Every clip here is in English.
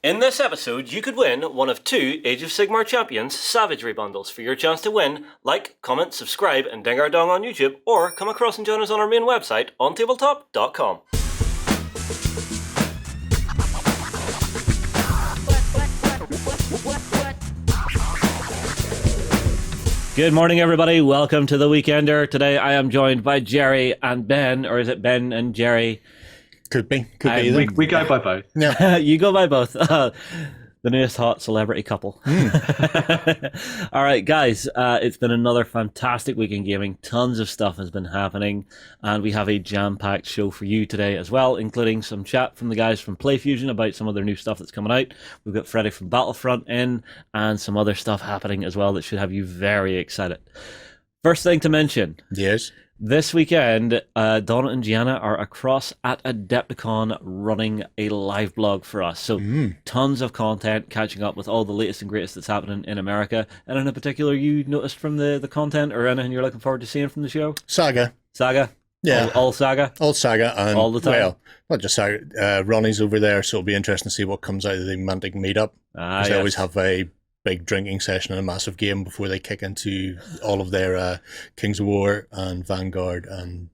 In this episode, you could win one of 2 Age of Sigmar Champions Savagery bundles. For your chance to win, like, comment, subscribe, and ding our dong on YouTube, or come across and join us on our main website, OnTableTop.com. Good morning, everybody. Welcome to The Weekender. Today I am joined by Gerry and Ben, or is it Ben and Gerry? Could be either. We go by both. Yeah. You go by both. The newest hot celebrity couple. All right, guys. It's been another fantastic week in gaming. Tons of stuff has been happening, and we have a jam-packed show for you today as well, including some chat from the guys from PlayFusion about some of their new stuff that's coming out. We've got Freddie from Battlefront in, and some other stuff happening as well that should have you very excited. First thing to mention. Yes. This weekend, Dawn and Gianna are across at AdeptiCon running a live blog for us. So tons of content, catching up with all the latest and greatest that's happening in America. And in particular, you noticed from the content or anything you're looking forward to seeing from the show? Saga. Yeah. All Saga? All Saga. And, all the time? Well, not just Saga. Ronnie's over there, so it'll be interesting to see what comes out of the Mantic meetup. Because they always have a big drinking session and a massive game before they kick into all of their Kings of War and Vanguard and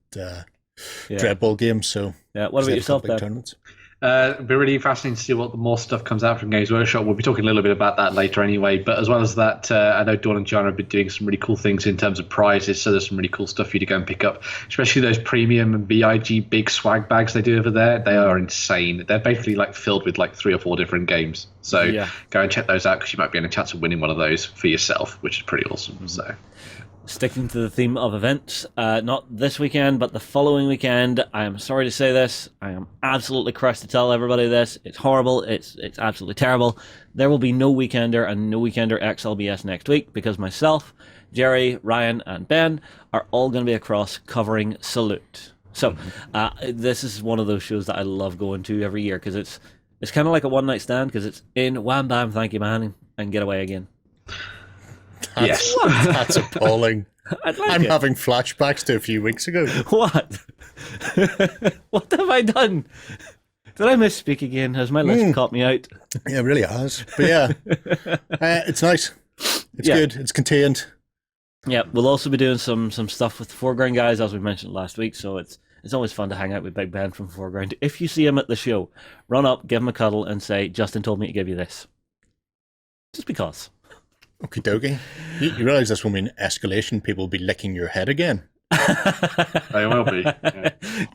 Dread Ball games. So yeah, what about yourself, Ben? Tournaments. It'll be really fascinating to see what more stuff comes out from Games Workshop. We'll be talking a little bit about that later anyway. But as well as that, I know Dawn and Gianna have been doing some really cool things in terms of prizes. So there's some really cool stuff for you to go and pick up, especially those premium and BIG big swag bags they do over there. They are insane. They're basically like filled with like 3 or 4 different games. So go and check those out because you might be in a chance of winning one of those for yourself, which is pretty awesome. So. Sticking to the theme of events, not this weekend, but the following weekend. I am sorry to say this. I am absolutely crushed to tell everybody this. It's horrible. It's absolutely terrible. There will be no Weekender and no Weekender XLBS next week because myself, Gerry, Ryan, and Ben are all going to be across covering Salute. So this is one of those shows that I love going to every year because it's kind of like a one-night stand because it's in wham bam, thank you, man, and get away again. Yes. That's appalling. I'm it. having flashbacks to a few weeks ago. What? What have I done? Did I misspeak again? Has my list caught me out? Yeah, it really has. But yeah, it's nice. It's good. It's contained. Yeah, we'll also be doing some stuff with the Foreground guys, as we mentioned last week, so it's always fun to hang out with Big Ben from Foreground. If you see him at the show, run up, give him a cuddle, and say, Justin told me to give you this. Just because. Okie dokie. You realise this will mean escalation. People will be licking your head again. They will be. Yeah.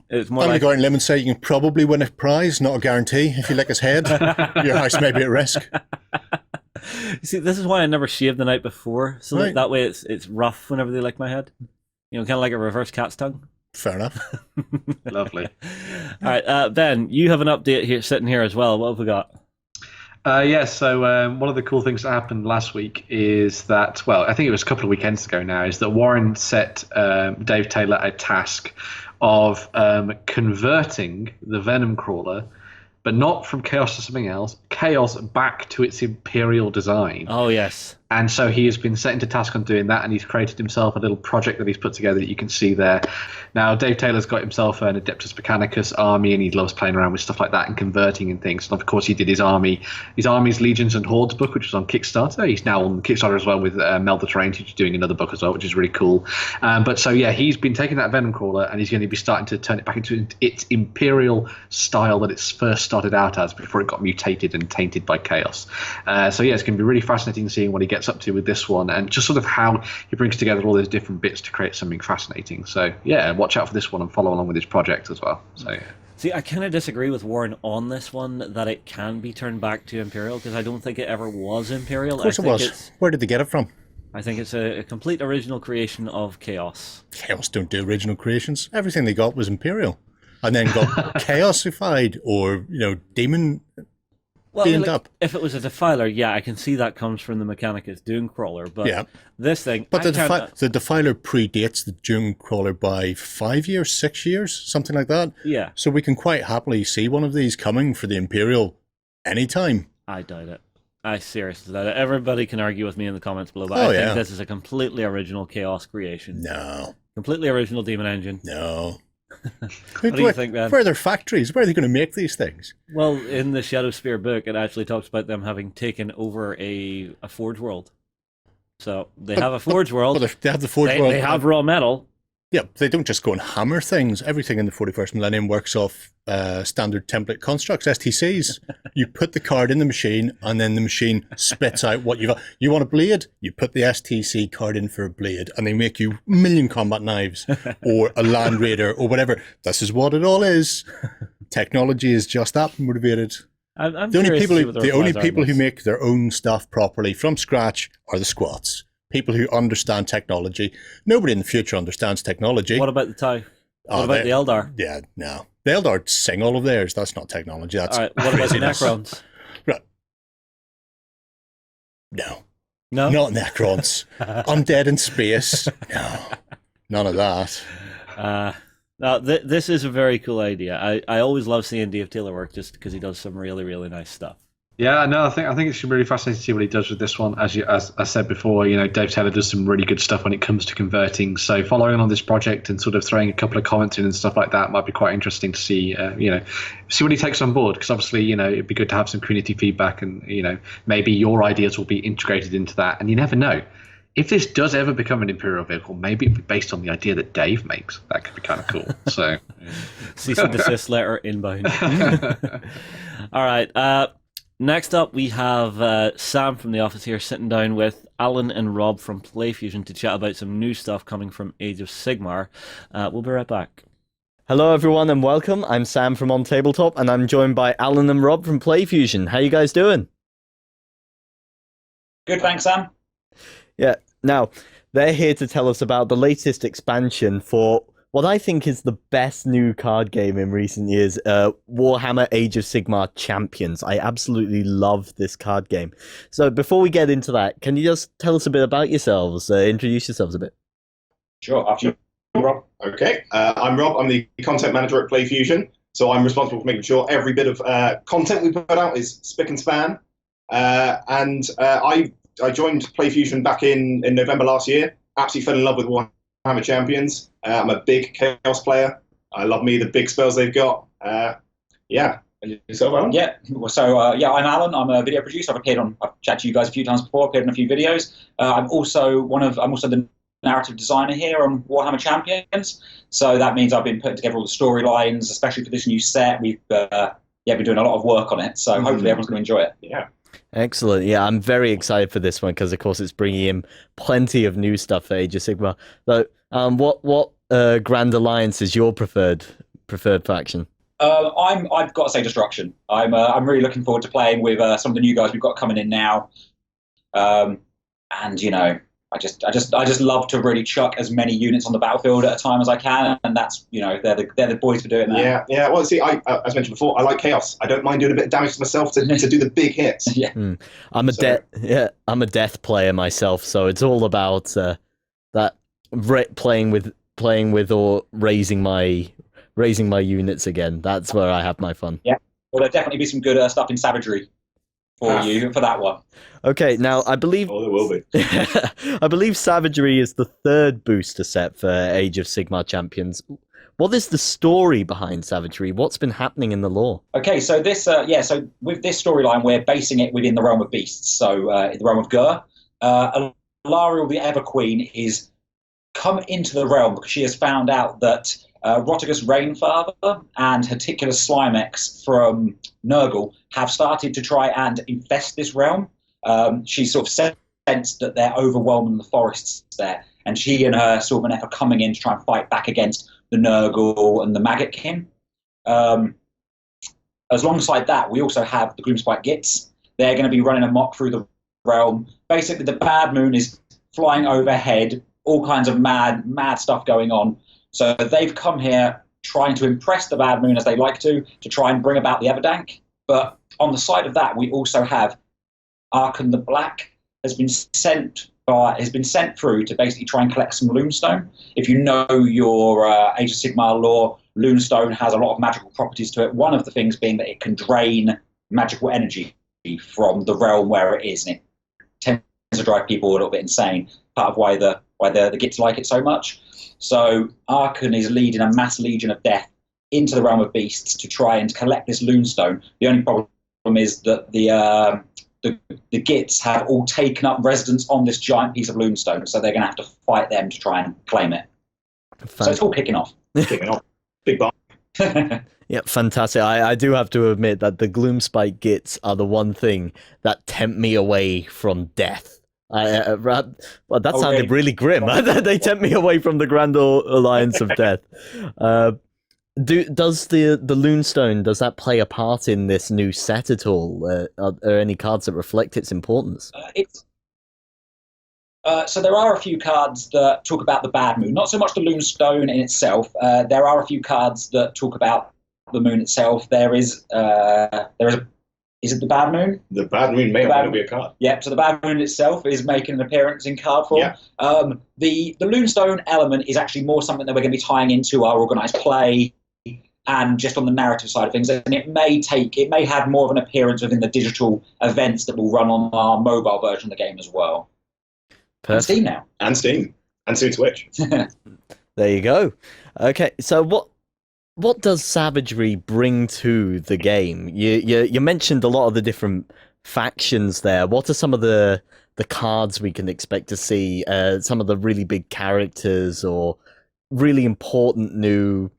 It's more I'm like... going to go out on a limb and say you can probably win a prize, not a guarantee. If you lick his head, your house may be at risk. See, this is why I never shave the night before, so that way it's rough whenever they lick my head. You know, kind of like a reverse cat's tongue. Fair enough. Lovely. All right, Ben, you have an update here, sitting here as well. What have we got? So one of the cool things that happened last week is that, well, I think it was a couple of weekends ago now, is that Warren set Dave Taylor a task of converting the Venomcrawler, but not from Chaos to something else, Chaos back to its Imperial design. Oh, yes. And so he has been set into task on doing that, and he's created himself a little project that he's put together that you can see there. Now, Dave Taylor's got himself an Adeptus Mechanicus army, and he loves playing around with stuff like that and converting and things. And of course, he did his Armies, Legions, and Hordes book, which was on Kickstarter. He's now on Kickstarter as well with Meld the Terrain, who's doing another book as well, which is really cool. He's been taking that Venomcrawler, and he's going to be starting to turn it back into its Imperial style that it's first started out as before it got mutated and tainted by Chaos. It's going to be really fascinating seeing what he gets up to with this one and just sort of how he brings together all those different bits to create something fascinating. So watch out for this one and follow along with his project as well. So See, I kind of disagree with Warren on this one, that it can be turned back to Imperial, because I don't think it ever was Imperial. Of course it was. Where did they get it from? I think it's a complete original creation of Chaos. Chaos don't do original creations. Everything they got was Imperial. And then got Chaosified or, demon... Well, if it was a Defiler, I can see that comes from the Mechanicus Doomcrawler, but this thing... But the Defiler predates the Doomcrawler by 5 years, 6 years, something like that. Yeah. So we can quite happily see one of these coming for the Imperial anytime. I doubt it. I seriously doubt it. Everybody can argue with me in the comments below, but I think this is a completely original Chaos creation. No. Completely original Demon Engine. No. What do you think, man? Where are their factories? Where are they going to make these things? Well, in the Shadowspear book, it actually talks about them having taken over a Forge World. So they have a Forge World. They have the Forge World. They have raw metal. Yeah, they don't just go and hammer things. Everything in the 41st Millennium works off standard template constructs, STCs. You put the card in the machine, and then the machine spits out what you've got. You want a blade? You put the STC card in for a blade, and they make you a million combat knives, or a Land Raider, or whatever. This is what it all is. Technology is just that motivated. The only people who make their own stuff properly from scratch are the squats. People who understand technology. Nobody in the future understands technology. What about the Tau? What about the Eldar? Yeah, no. The Eldar sing all of theirs. That's not technology. That's all right. What about the Necrons? Right. No. No? Not Necrons. Undead in space. No. None of that. Now, this is a very cool idea. I always love seeing Dave Taylor work just because he does some really, really nice stuff. Yeah, no, I think it should be really fascinating to see what he does with this one. As I said before, Dave Taylor does some really good stuff when it comes to converting. So following on this project and sort of throwing a couple of comments in and stuff like that might be quite interesting to see. See what he takes on board, because obviously, it'd be good to have some community feedback, and maybe your ideas will be integrated into that. And you never know. If this does ever become an Imperial vehicle, maybe it'd be based on the idea that Dave makes. That could be kind of cool. So, cease and desist letter inbound. All right. Next up, we have Sam from the office here sitting down with Alan and Rob from PlayFusion to chat about some new stuff coming from Age of Sigmar. We'll be right back. Hello, everyone, and welcome. I'm Sam from OnTableTop, and I'm joined by Alan and Rob from PlayFusion. How you guys doing? Good, thanks, Sam. Yeah. Now, they're here to tell us about the latest expansion for what I think is the best new card game in recent years, Warhammer Age of Sigmar Champions. I absolutely love this card game. So before we get into that, can you just tell us a bit about yourselves, introduce yourselves a bit? Sure, after you, Rob. Okay, I'm Rob. I'm the content manager at PlayFusion. So I'm responsible for making sure every bit of content we put out is spick and span. I joined PlayFusion back in November last year. Absolutely fell in love with Warhammer Champions. I'm a big Chaos player. I love the big spells they've got. Yeah. And yourself, Alan? Yeah. So I'm Alan. I'm a video producer. I've chatted to you guys a few times before. Appeared in a few videos. I'm also the narrative designer here on Warhammer Champions. So that means I've been putting together all the storylines, especially for this new set. We've been doing a lot of work on it. So hopefully everyone's going to enjoy it. Yeah. Excellent. Yeah, I'm very excited for this one because, of course, it's bringing in plenty of new stuff for Age of Sigmar. So, what Grand Alliance is your preferred faction? I've got to say Destruction. I'm really looking forward to playing with some of the new guys we've got coming in now. I just love to really chuck as many units on the battlefield at a time as I can, and that's they're the boys for doing that. Yeah. Well, see, as mentioned before, I like Chaos. I don't mind doing a bit of damage to myself to do the big hits. Yeah. I'm a death player myself, so it's all about that playing with or raising my units again. That's where I have my fun. Yeah. Well, there'll definitely be some good stuff in Savagery for you for that one. Okay, now I believe there will be. I believe Savagery is the third booster set for Age of Sigmar Champions. What is the story behind Savagery? What's been happening in the lore? Okay, so this so with this storyline, we're basing it within the Realm of Beasts. So in the Realm of Ghur, Alariel the Ever Queen is come into the realm because she has found out that Rotigus Rainfather and Heticulus Slimex from Nurgle have started to try and infest this realm. She sort of sensed that they're overwhelming the forests there, and she and her Sylvaneth are coming in to try and fight back against the Nurgle and the Maggot-kin. Alongside that, we also have the Gloomspite Gitz. They're going to be running amok through the realm. Basically, the Bad Moon is flying overhead, all kinds of mad stuff going on. So they've come here trying to impress the Bad Moon as they like to try and bring about the Everdank. But on the side of that, we also have Arkan the Black has been sent through to basically try and collect some Loonstone. If you know your Age of Sigmar lore, Loonstone has a lot of magical properties to it. One of the things being that it can drain magical energy from the realm where it is, and it tends to drive people a little bit insane. Part of why the why the Gitz like it so much. So Archon is leading a mass legion of death into the realm of beasts to try and collect this Loonstone. The only problem is that the Gitz have all taken up residence on this giant piece of Loonstone, so they're going to have to fight them to try and claim it. So it's all kicking off. Big bomb. Yeah, fantastic. I do have to admit that the Gloomspite Gitz are the one thing that tempt me away from death. Well, that sounded really grim. They tempt me away from the Grand Alliance of Death. Does the Loonstone, does that play a part in this new set at all? Are there any cards that reflect its importance? So there are a few cards that talk about the bad moon. Not so much the Loonstone in itself. There are a few cards that talk about the moon itself. Is it the bad moon? The bad moon may or be a card. Yep, so the bad moon itself is making an appearance in card form. Yeah. The Loonstone element is actually more something that we're going to be tying into our organised play and just on the narrative side of things. And it may have more of an appearance within the digital events that will run on our mobile version of the game as well. Perfect. And Steam now. And Steam. And soon Switch. There you go. Okay, so what does Savagery bring to the game? You mentioned a lot of the different factions there. What are some of the cards we can expect to see? Some of the really big characters or really important new...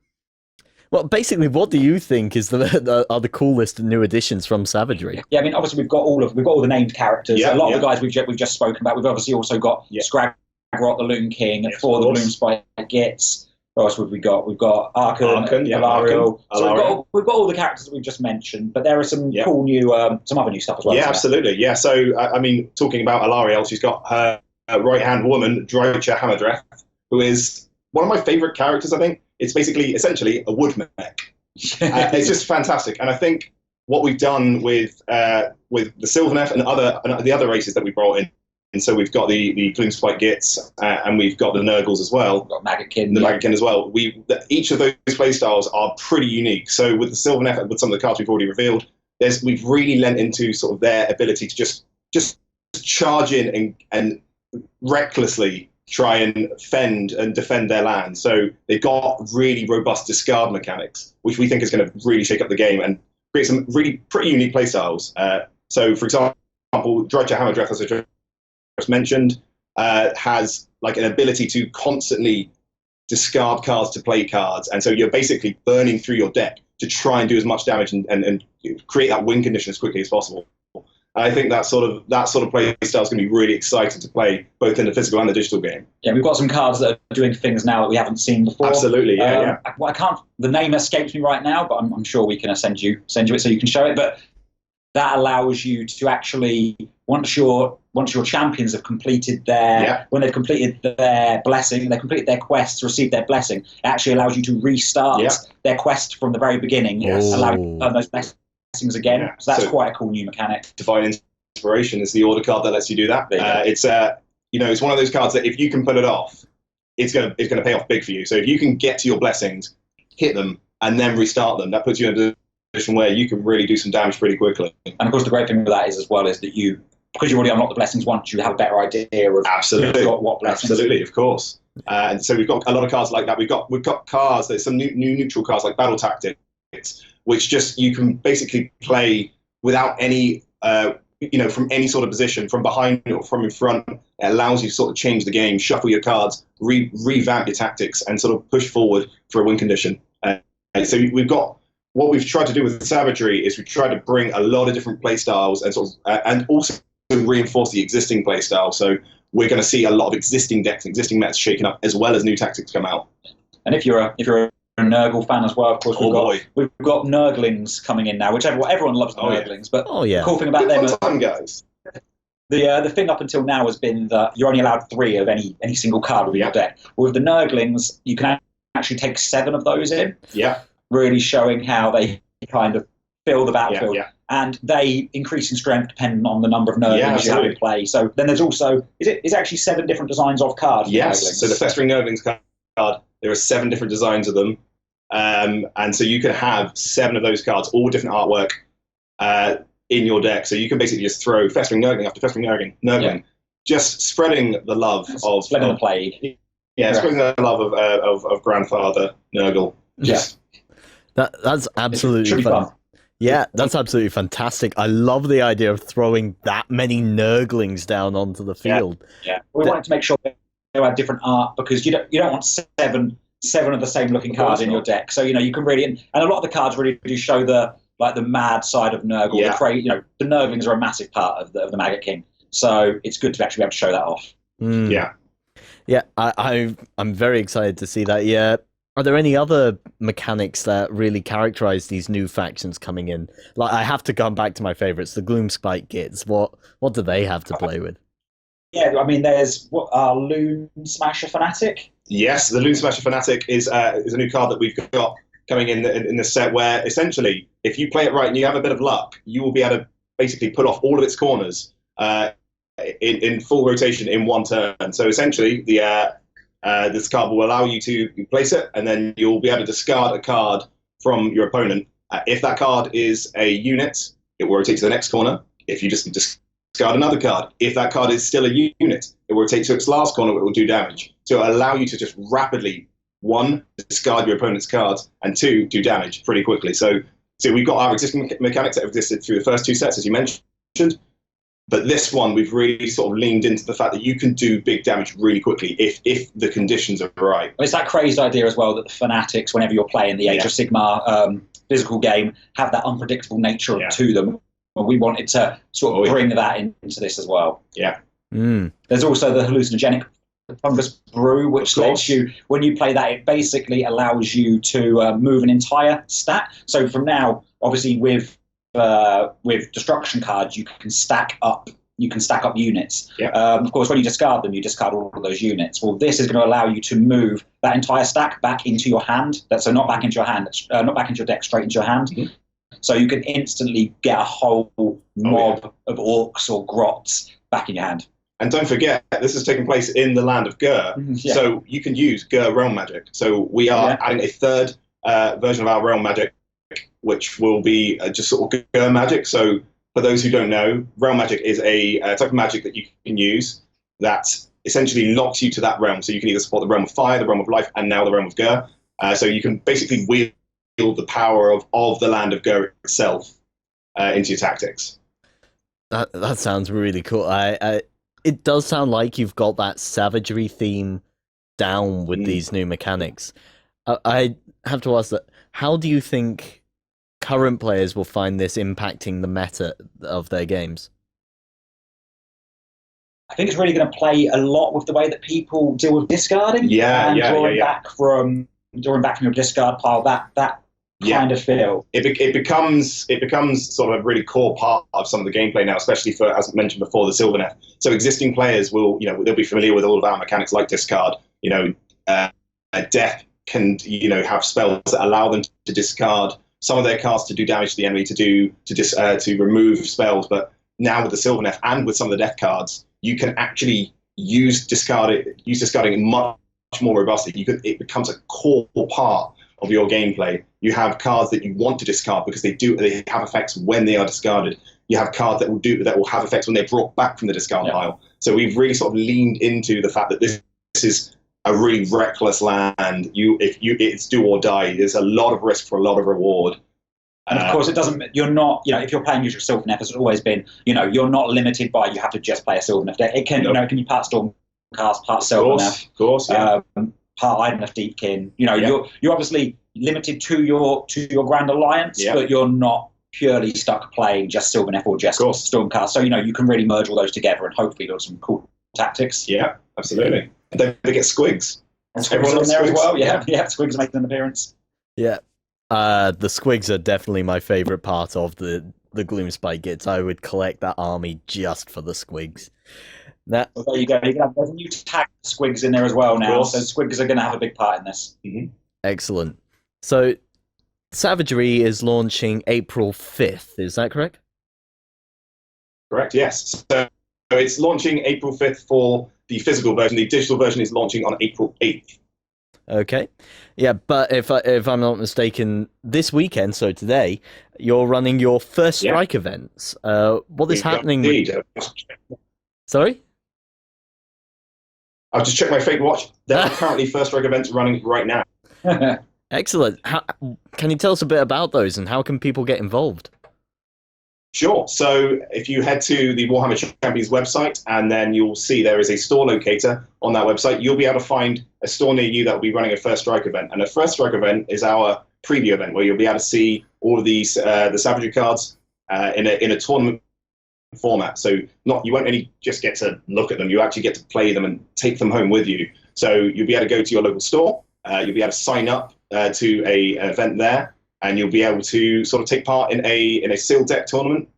Well, basically, what do you think are the coolest new additions from Savagery? Yeah, I mean, obviously we've got all the named characters. Yeah, a lot of the guys we've just spoken about. We've obviously also got Scragrot the Loon King for the Gloomspite Gitz. What else have we got? We've got Archon, Alariel. So we've got all the characters that we've just mentioned, but there are some cool new, some other new stuff as well. Yeah, absolutely. Yeah, so I mean, talking about Alariel, she's got her right-hand woman, Drycha Hammerdreth, who is one of my favourite characters. I think it's essentially a wood mech. It's just fantastic, and I think what we've done with the Sylvaneth and the other races that we brought in. And so we've got the Gloomspite Gitz, and we've got the Nurgles as well. We've got Maggotkin. The Maggotkin as well. Each of those playstyles are pretty unique. So with the Sylvaneth, with some of the cards we've already revealed, we've really lent into sort of their ability to just charge in and recklessly try and fend and defend their land. So they've got really robust discard mechanics, which we think is going to really shake up the game and create some really pretty unique playstyles. So for example, Drycha Hammerdreth, as I just mentioned, has like an ability to constantly discard cards to play cards, and so you're basically burning through your deck to try and do as much damage and create that win condition as quickly as possible. And I think that sort of play style is going to be really exciting to play both in the physical and the digital game. Yeah, we've got some cards that are doing things now that we haven't seen before. Absolutely, yeah. I can't. The name escapes me right now, but I'm sure we can send you it so you can show it. But that allows you to actually, once your champions have completed when they've completed their blessing, they've completed their quest, received their blessing, it actually allows you to restart their quest from the very beginning, allowing you to earn those blessings again. Yeah. So that's quite a cool new mechanic. Divine Inspiration is the order card that lets you do that. It's it's one of those cards that if you can pull it off, it's gonna pay off big for you. So if you can get to your blessings, hit them, and then restart them, that puts you in a position where you can really do some damage pretty quickly. And of course, the great thing with that is that you, because you already unlocked the blessings once, you have a better idea of absolutely what blessings. Absolutely, of course. And so we've got a lot of cards like that. We've got cards. There's some new neutral cards like Battle Tactics, which just you can basically play without any from any sort of position, from behind or from in front. It allows you to sort of change the game, shuffle your cards, revamp your tactics, and sort of push forward for a win condition. And so we've got. What we've tried to do with Savagery is we've tried to bring a lot of different play styles and and also reinforce the existing play style. So we're going to see a lot of existing decks, existing mets shaken up, as well as new tactics come out. And if you're a Nurgle fan as well, of course, we've got Nurglings coming in now, which everyone loves Nurglings. But the cool thing about them, guys. The thing up until now has been that you're only allowed 3 of any single card within your deck. With the Nurglings, you can actually take 7 of those in. Yeah. Really showing how they kind of fill the battlefield. And they increase in strength depending on the number of Nurglings you have in play. So then there's also, is actually 7 different designs of cards? Yes, so the Festering Nurglings card, there are 7 different designs of them. And so you can have 7 of those cards, all different artwork in your deck. So you can basically just throw Festering Nurgling after Festering Nurgling, just spreading the love of spreading the plague. Yeah, spreading the love of grandfather Nurgle. Just that's absolutely fun. Yeah, that's absolutely fantastic. I love the idea of throwing that many Nurglings down onto the field. Yeah. We wanted to make sure they had different art, because you don't want seven of the same looking cards in your deck. So you can really, and a lot of the cards really do show the mad side of Nurgle. Yeah. The Nurglings are a massive part of the Maggot King. So it's good to actually be able to show that off. Yeah. Yeah, I'm very excited to see that. Yeah. Are there any other mechanics that really characterize these new factions coming in? Like, I have to come back to my favorites, the Gloomspite Gitz. What do they have to play with? Yeah, I mean, there's Loon Smasher Fanatic. Yes, the Loon Smasher Fanatic is a new card that we've got coming in the set, where essentially, if you play it right and you have a bit of luck, you will be able to basically put off all of its corners in full rotation in one turn. So essentially, this card will allow you to place it, and then you'll be able to discard a card from your opponent. If that card is a unit, it will rotate to the next corner. If you just discard another card, if that card is still a unit, it will rotate to its last corner, where it will do damage. So it'll allow you to just rapidly, 1, discard your opponent's cards, and 2, do damage pretty quickly. So we've got our existing mechanics that have existed through the first 2 sets, as you mentioned. But this one, we've really sort of leaned into the fact that you can do big damage really quickly if the conditions are right. It's that crazy idea as well that the Fanatics, whenever you're playing the Age of Sigmar physical game, have that unpredictable nature to them. And we wanted to sort of bring that into this as well. Yeah. There's also the hallucinogenic fungus brew, which lets you, when you play that, it basically allows you to move an entire stack. So from now, obviously with destruction cards, you can stack up units. Of course, when you discard them, you discard all of those units. Well, this is going to allow you to move that entire stack back into your hand. So not back into your hand, not back into your deck, straight into your hand. Mm-hmm. So you can instantly get a whole mob of orcs or grots back in your hand. And don't forget, this is taking place in the land of Ghur, so you can use Ghur realm magic. So we are adding a third version of our realm magic, which will be just sort of Ghur magic. So for those who don't know, realm magic is a type of magic that you can use that essentially locks you to that realm. So you can either support the realm of fire, the realm of life, and now the realm of Ghur. So you can basically wield the power of the land of Ghur itself into your tactics. That sounds really cool. It does sound like you've got that savagery theme down with these new mechanics. I have to ask that, how do you think current players will find this impacting the meta of their games? I think it's really going to play a lot with the way that people deal with discarding. Drawing back from your discard pile, that kind of feel. It becomes sort of a really core part of some of the gameplay now, especially for, as I mentioned before, the Sylvaneth. So existing players will, they'll be familiar with all of our mechanics like discard. Death can, have spells that allow them to discard some of their cards to do damage to the enemy, to remove spells. But now with the Sylvaneth and with some of the death cards, you can actually use discarding much more robustly. It becomes a core part of your gameplay. You have cards that you want to discard because they have effects when they are discarded. You have cards that will have effects when they're brought back from the discard pile. So we've really sort of leaned into the fact that this is a really reckless land. It's do or die. There's a lot of risk for a lot of reward. And of course, you're not, if you're playing usual Sylvaneth, as it's always been, you're not limited by, you have to just play a Sylvaneth deck. It can, it can be part Stormcast, part Sylvaneth. Of course, part Idoneth Deepkin. You're obviously limited to your Grand Alliance, but you're not purely stuck playing just Sylvaneth or just Stormcast. So, you can really merge all those together and hopefully build some cool tactics. Yeah, absolutely. And don't forget Squigs. And Squigs are in there as well. Yeah, Squigs are making an appearance. Yeah. The Squigs are definitely my favourite part of the Gloomspite Gitz. I would collect that army just for the Squigs. Well, there you go. There's a new tag Squigs in there as well now, so Squigs are going to have a big part in this. Mm-hmm. Excellent. So, Savagery is launching April 5th, is that correct? Correct, yes. So it's launching April 5th for the physical version. The digital version is launching on April 8th. Okay. Yeah, but if I'm not mistaken, this weekend, so today, you're running your first strike events. What is happening? Indeed. Sorry? I've just checked my fake watch. There are currently First Strike events running right now. Excellent. Can you tell us a bit about those and how can people get involved? Sure. So if you head to the Warhammer Champions website, and then you'll see there is a store locator on that website, you'll be able to find a store near you that will be running a First Strike event. And a First Strike event is our preview event where you'll be able to see all of these the Savagery cards in a tournament format. So you won't only just get to look at them, you actually get to play them and take them home with you. So you'll be able to go to your local store, you'll be able to sign up to an event there, and you'll be able to sort of take part in a sealed deck tournament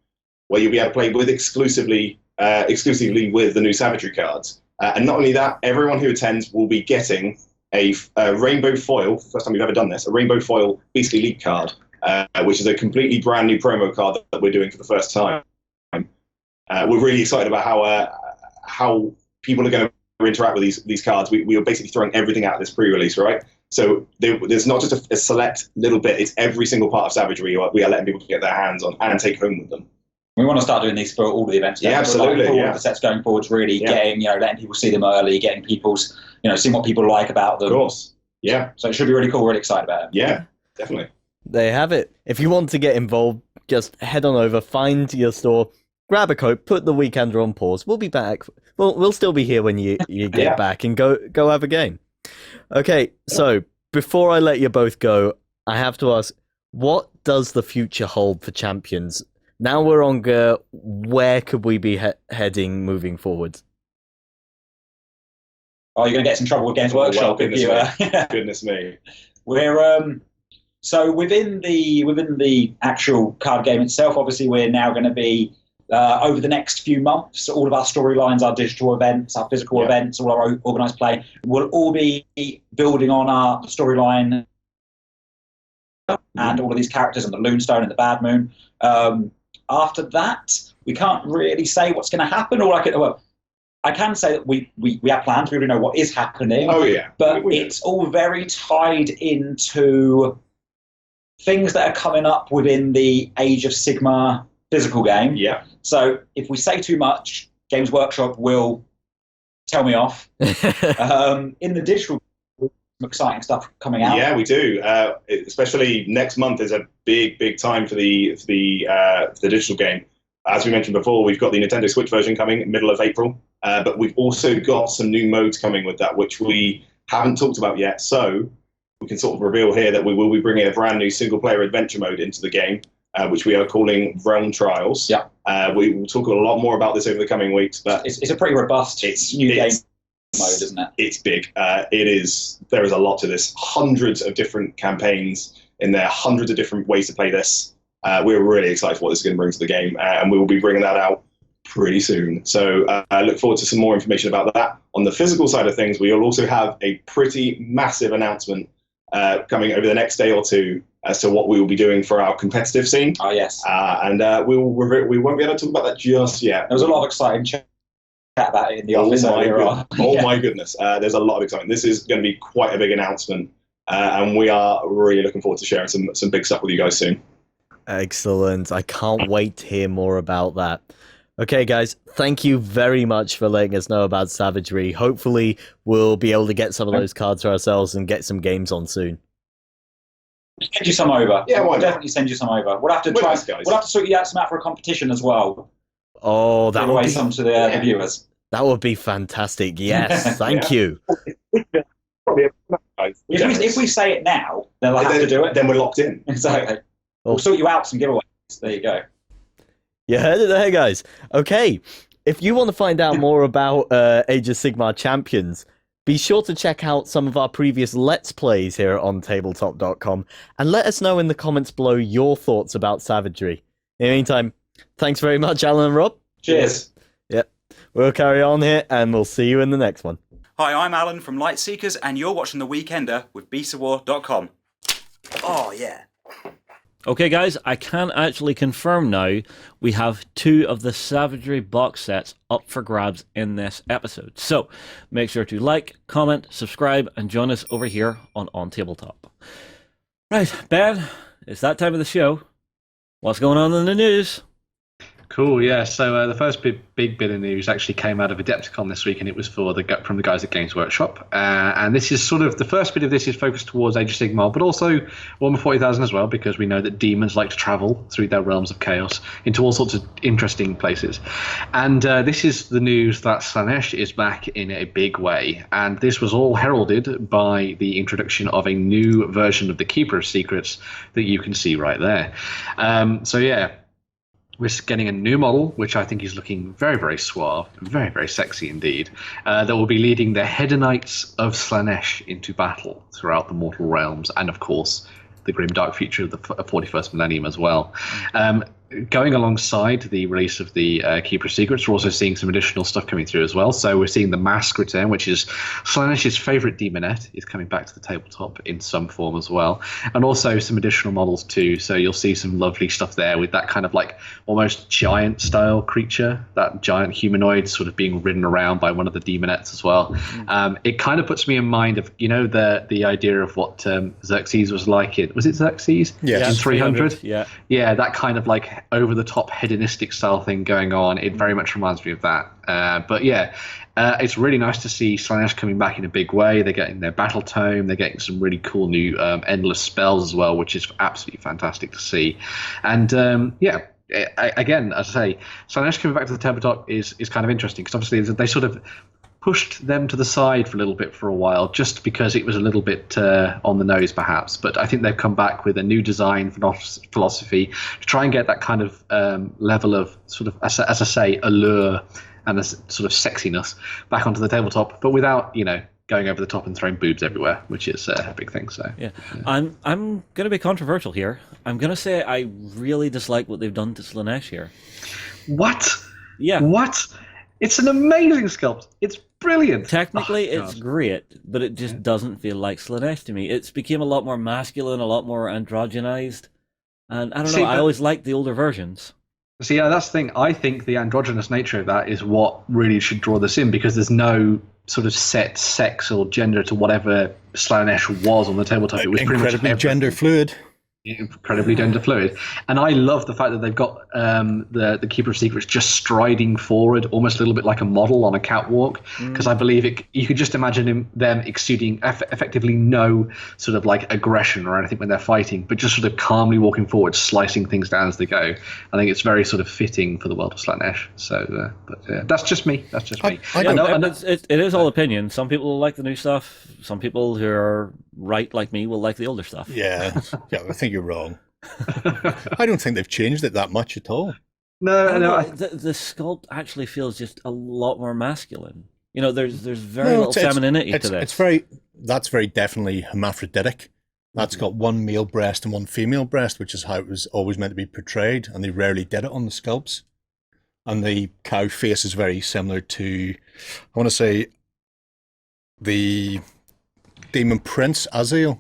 where you'll be able to play with exclusively with the new Savagery cards. And not only that, everyone who attends will be getting a rainbow foil, first time we've ever done this, a rainbow foil Beastly League card, which is a completely brand new promo card that we're doing for the first time. We're really excited about how people are going to interact with these cards. We are basically throwing everything out of this pre-release, right? So there's not just a select little bit, it's every single part of Savagery we are letting people get their hands on and take home with them. We want to start doing these for all the events. Yeah, absolutely. For all of the sets going forwards, really getting, letting people see them early, getting people's, seeing what people like about them. Of course. Yeah. So it should be really cool. Really excited about it. Yeah, definitely. There you have it. If you want to get involved, just head on over, find your store, grab a coat, put the weekender on pause. We'll be back. We'll still be here when you get back and go have a game. Okay, so before I let you both go, I have to ask, what does the future hold for Champions? Now we're on Ghur, where could we be heading moving forward? Oh, you're going to get some trouble with Games Workshop if you. Goodness me. We're so within the actual card game itself. Obviously, we're now going to be over the next few months. All of our storylines, our digital events, our physical events, all our organised play will all be building on our storyline and all of these characters and the Loonstone and the Bad Moon. After that, we can't really say what's going to happen. I can say that we have plans. We already know what is happening. Oh, yeah. But it's all very tied into things that are coming up within the Age of Sigmar physical game. Yeah. So if we say too much, Games Workshop will tell me off. In the digital, some exciting stuff coming out. Yeah, we do. Especially next month is a big time for the digital game. As we mentioned before, we've got the Nintendo Switch version coming middle of April, but we've also got some new modes coming with that, which we haven't talked about yet. So we can sort of reveal here that we will be bringing a brand new single-player adventure mode into the game, which we are calling Realm Trials. Yeah. We will talk a lot more about this over the coming weeks, but it's a pretty robust new game mode, isn't it? It's big. It is. There is a lot to this. Hundreds of different campaigns in there. Hundreds of different ways to play this. We're really excited for what this is going to bring to the game, and we will be bringing that out pretty soon. So I look forward to some more information about that. On the physical side of things, we will also have a pretty massive announcement coming over the next day or two as to what we will be doing for our competitive scene. Oh, yes. And we won't be able to talk about that just yet. There was a lot of exciting chat about it in the office earlier on. My goodness. There's a lot of excitement. This is going to be quite a big announcement, and we are really looking forward to sharing some big stuff with you guys soon. Excellent. I can't wait to hear more about that. Okay, guys, thank you very much for letting us know about Savagery. Hopefully, we'll be able to get some of those cards for ourselves and get some games on soon. Send you some over. Yeah, we'll definitely send you some over. We'll have to try. We'll have to sort you out some out for a competition as well. Oh, that would be some to the viewers. That would be fantastic. Yes, thank you. If we say it now, they'll have to do it. Then we're locked in. Exactly. We'll sort you out some giveaways. There you go. You heard it there, guys. Okay, if you want to find out more about Age of Sigmar Champions, be sure to check out some of our previous Let's Plays here at OnTableTop.com and let us know in the comments below your thoughts about Savagery. In the meantime, thanks very much, Alan and Rob. Cheers. Yep, we'll carry on here and we'll see you in the next one. Hi, I'm Alan from Lightseekers and you're watching The Weekender with beastofwar.com. Oh, yeah. Okay, guys, I can actually confirm now we have 2 of the Savagery box sets up for grabs in this episode. So make sure to like, comment, subscribe, and join us over here on OnTableTop. Right, Ben, it's that time of the show. What's going on in the news? Cool, yeah. So the first big bit of news actually came out of AdeptiCon this week, and it was from the guys at Games Workshop. And this is sort of the first bit of this is focused towards Age of Sigmar, but also Warhammer 40,000 as well, because we know that demons like to travel through their realms of chaos into all sorts of interesting places. And this is the news that Slaanesh is back in a big way, and this was all heralded by the introduction of a new version of the Keeper of Secrets that you can see right there. So yeah. We're getting a new model, which I think is looking very, very suave, very, very sexy indeed, that will be leading the Hedonites of Slaanesh into battle throughout the mortal realms, and of course, the grimdark future of the 41st millennium as well. Going alongside the release of the Keeper of Secrets, we're also seeing some additional stuff coming through as well. So we're seeing the Mask return, which is Slaanesh's favourite demonette, is coming back to the tabletop in some form as well. And also some additional models too. So you'll see some lovely stuff there with that kind of like almost giant style creature, that giant humanoid sort of being ridden around by one of the demonettes as well. It kind of puts me in mind of, the idea of what Xerxes was like. Was it Xerxes? Yeah. In 300? Yeah. Yeah, that kind of like over-the-top hedonistic style thing going on. It very much reminds me of that. But yeah, it's really nice to see Slaanesh coming back in a big way. They're getting their battle tome. They're getting some really cool new endless spells as well, which is absolutely fantastic to see. And again, as I say, Slaanesh coming back to the tabletop is kind of interesting, because obviously they sort of pushed them to the side for a little bit for a while, just because it was a little bit on the nose perhaps. But I think they've come back with a new design philosophy to try and get that kind of level of sort of, as I say, allure and a sort of sexiness back onto the tabletop, but without, going over the top and throwing boobs everywhere, which is a big thing. So yeah. I'm going to be controversial here. I'm going to say I really dislike what they've done to Slaanesh here. What? Yeah. What? It's an amazing sculpt. It's brilliant. Technically, it's great, but it just doesn't feel like Slaanesh to me. It's became a lot more masculine, a lot more androgenized, and I don't know. I always liked the older versions. See, yeah, that's the thing. I think the androgynous nature of that is what really should draw this in, because there's no sort of set sex or gender to whatever Slaanesh was on the tabletop. It was incredibly gender fluid. Incredibly gender fluid, and I love the fact that they've got the Keeper of Secrets just striding forward, almost a little bit like a model on a catwalk. Because I believe you could just imagine them exuding effectively no sort of like aggression or anything when they're fighting, but just sort of calmly walking forward, slicing things down as they go. I think it's very sort of fitting for the world of Slaanesh. So, that's just me. That's just me. It is all opinion. Some people will like the new stuff. Some people who are right like me will like the older stuff. Yeah, I think you're wrong. I don't think they've changed it that much at all. No. The sculpt actually feels just a lot more masculine. There's very little femininity to this. That's very definitely hermaphroditic. That's got one male breast and one female breast, which is how it was always meant to be portrayed, and they rarely did it on the sculpts. And the cow face is very similar to, I want to say, the Demon Prince Azael.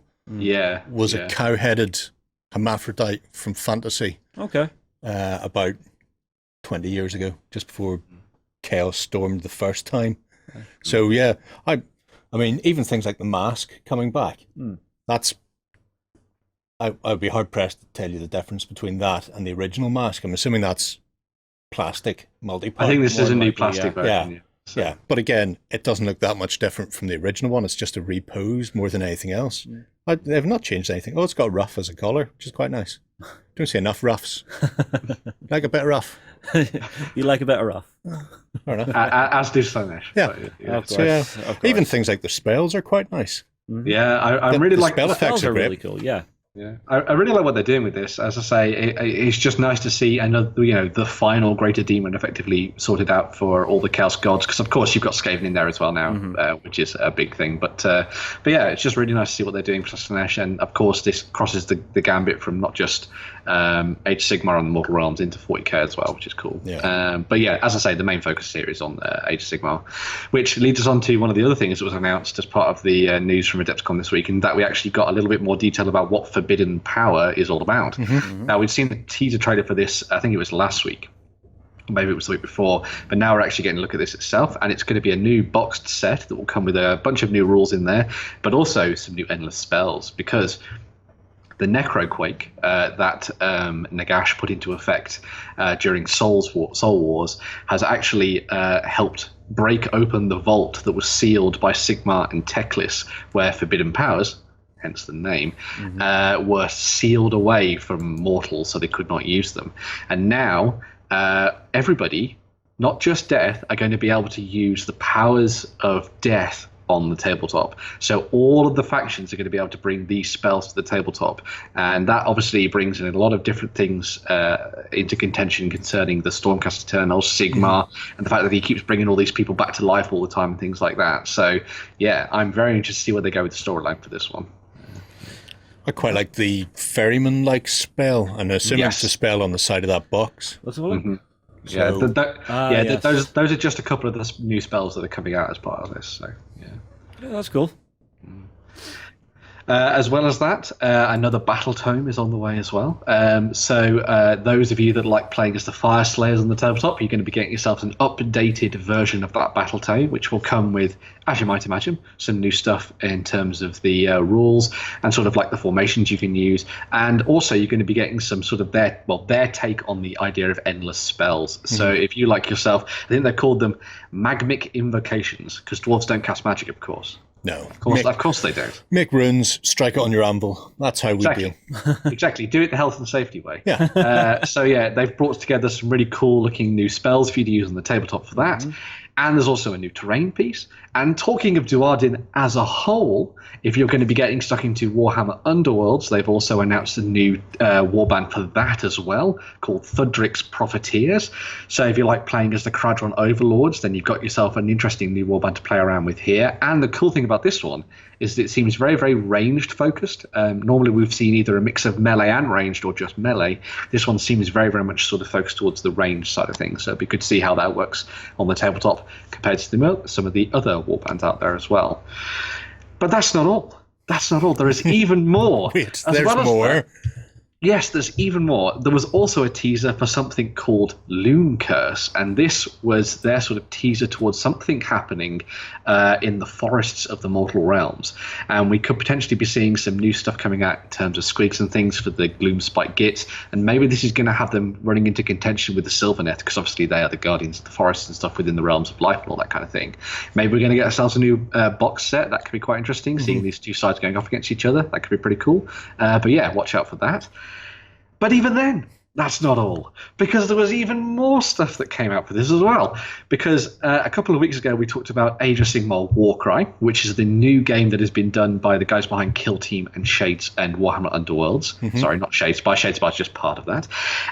Was a cow-headed hermaphrodite from fantasy. Okay. About 20 years ago, just before Chaos stormed the first time. So yeah, I mean, even things like the mask coming back. That's I'd be hard pressed to tell you the difference between that and the original mask. I'm assuming that's plastic multi-part. I think this is a new plastic version. Yeah. Yeah, but again, it doesn't look that much different from the original one. It's just a repose more than anything else. They've not changed anything. Oh, it's got a ruff as a collar, which is quite nice. Don't see enough ruffs. Like a bit of ruff. You like a bit of ruff. Fair enough. As do Slaanesh. Yeah. Of course. Even things like the spells are quite nice. Yeah, I really like spell effects are really cool. Yeah. Yeah, I really like what they're doing with this. As I say, it's just nice to see another, the final greater demon effectively sorted out for all the Chaos gods. Because of course you've got Skaven in there as well now, which is a big thing. But yeah, it's just really nice to see what they're doing for Slaanesh. And of course, this crosses the gambit from not just Age of Sigmar and the Mortal Realms into 40k as well, which is cool. Yeah. But yeah, as I say, the main focus here is on Age of Sigmar, which leads us on to one of the other things that was announced as part of the news from AdeptiCon this week, and that we actually got a little bit more detail about what Forbidden Power is all about. Now, we'd seen the teaser trailer for this, I think it was last week, maybe it was the week before, but now we're actually getting a look at this itself, and it's going to be a new boxed set that will come with a bunch of new rules in there, but also some new endless spells, because the Necroquake that Nagash put into effect during Soul Wars has actually helped break open the vault that was sealed by Sigmar and Teclis, where Forbidden Powers, hence the name, were sealed away from mortals so they could not use them. And now everybody, not just Death, are going to be able to use the powers of Death on the tabletop. So all of the factions are going to be able to bring these spells to the tabletop, and that obviously brings in a lot of different things into contention concerning the Stormcast Eternals, Sigmar, and the fact that he keeps bringing all these people back to life all the time and things like that. So yeah, I'm very interested to see where they go with the storyline for this one. I quite like the ferryman-like spell, and I assume it's a spell on the side of that box. What's it called? So, yes. those are just a couple of the new spells that are coming out as part of this. So Yeah, that's cool. As well as that, another Battle Tome is on the way as well. So those of you that like playing as the Fire Slayers on the tabletop, you're going to be getting yourselves an updated version of that Battle Tome, which will come with, as you might imagine, some new stuff in terms of the rules and sort of like the formations you can use. And also you're going to be getting some sort of their take on the idea of endless spells. So if you like yourself, I think they called them Magmic Invocations, because dwarves don't cast magic, of course. No. Of course they don't. Make runes, strike it on your anvil. That's how we deal. Exactly. Do it the health and safety way. Yeah. So yeah, they've brought together some really cool looking new spells for you to use on the tabletop for that. And there's also a new terrain piece. And talking of Duardin as a whole, if you're going to be getting stuck into Warhammer Underworlds, they've also announced a new warband for that as well, called Thudric's Profiteers. So if you like playing as the Kradron Overlords, then you've got yourself an interesting new warband to play around with here. And the cool thing about this one is that it seems very, very ranged focused. Normally we've seen either a mix of melee and ranged or just melee. This one seems very, very much sort of focused towards the range side of things. So it'd be good to see how that works on the tabletop compared to some of the other warbands out there as well. But that's not all. That's not all. There is even more. Wait, there's more? Yes, there's even more. There was also a teaser for something called Loon Curse, and this was their sort of teaser towards something happening in the forests of the Mortal Realms. And we could potentially be seeing some new stuff coming out in terms of squigs and things for the Gloomspite Gitz, and maybe this is going to have them running into contention with the Sylvaneth, because obviously they are the guardians of the forests and stuff within the realms of life and all that kind of thing. Maybe we're going to get ourselves a new box set. That could be quite interesting, seeing these two sides going off against each other. That could be pretty cool. But yeah, watch out for that. But even then, that's not all, because there was even more stuff that came out for this as well. Because a couple of weeks ago, we talked about Age of Sigmar Warcry, which is the new game that has been done by the guys behind Kill Team and Shades and Warhammer Underworlds. Sorry, not Shades. By Shades is just part of that.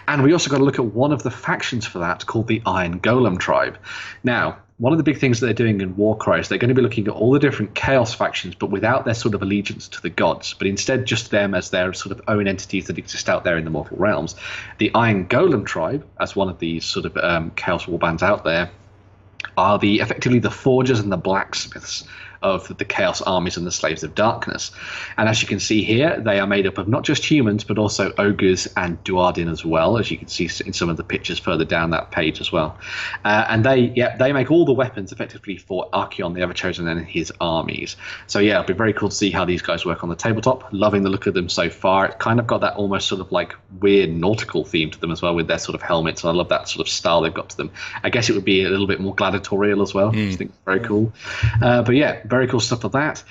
And we also got to look at one of the factions for that called the Iron Golem Tribe. Now, one of the big things that they're doing in Warcry is they're going to be looking at all the different Chaos factions, but without their sort of allegiance to the gods, but instead just them as their sort of own entities that exist out there in the mortal realms. The Iron Golem Tribe, as one of these sort of Chaos warbands out there, are effectively the forgers and the blacksmiths of the Chaos armies and the Slaves of Darkness. And as you can see here, they are made up of not just humans, but also ogres and Duardin as well, as you can see in some of the pictures further down that page as well. And they make all the weapons effectively for Archeon, the Everchosen, and his armies. So yeah, it'll be very cool to see how these guys work on the tabletop. Loving the look of them so far. It kind of got that almost sort of like weird nautical theme to them as well, with their sort of helmets. And I love that sort of style they've got to them. I guess it would be a little bit more gladiatorial as well, which I think is very cool. But yeah, very cool stuff for that.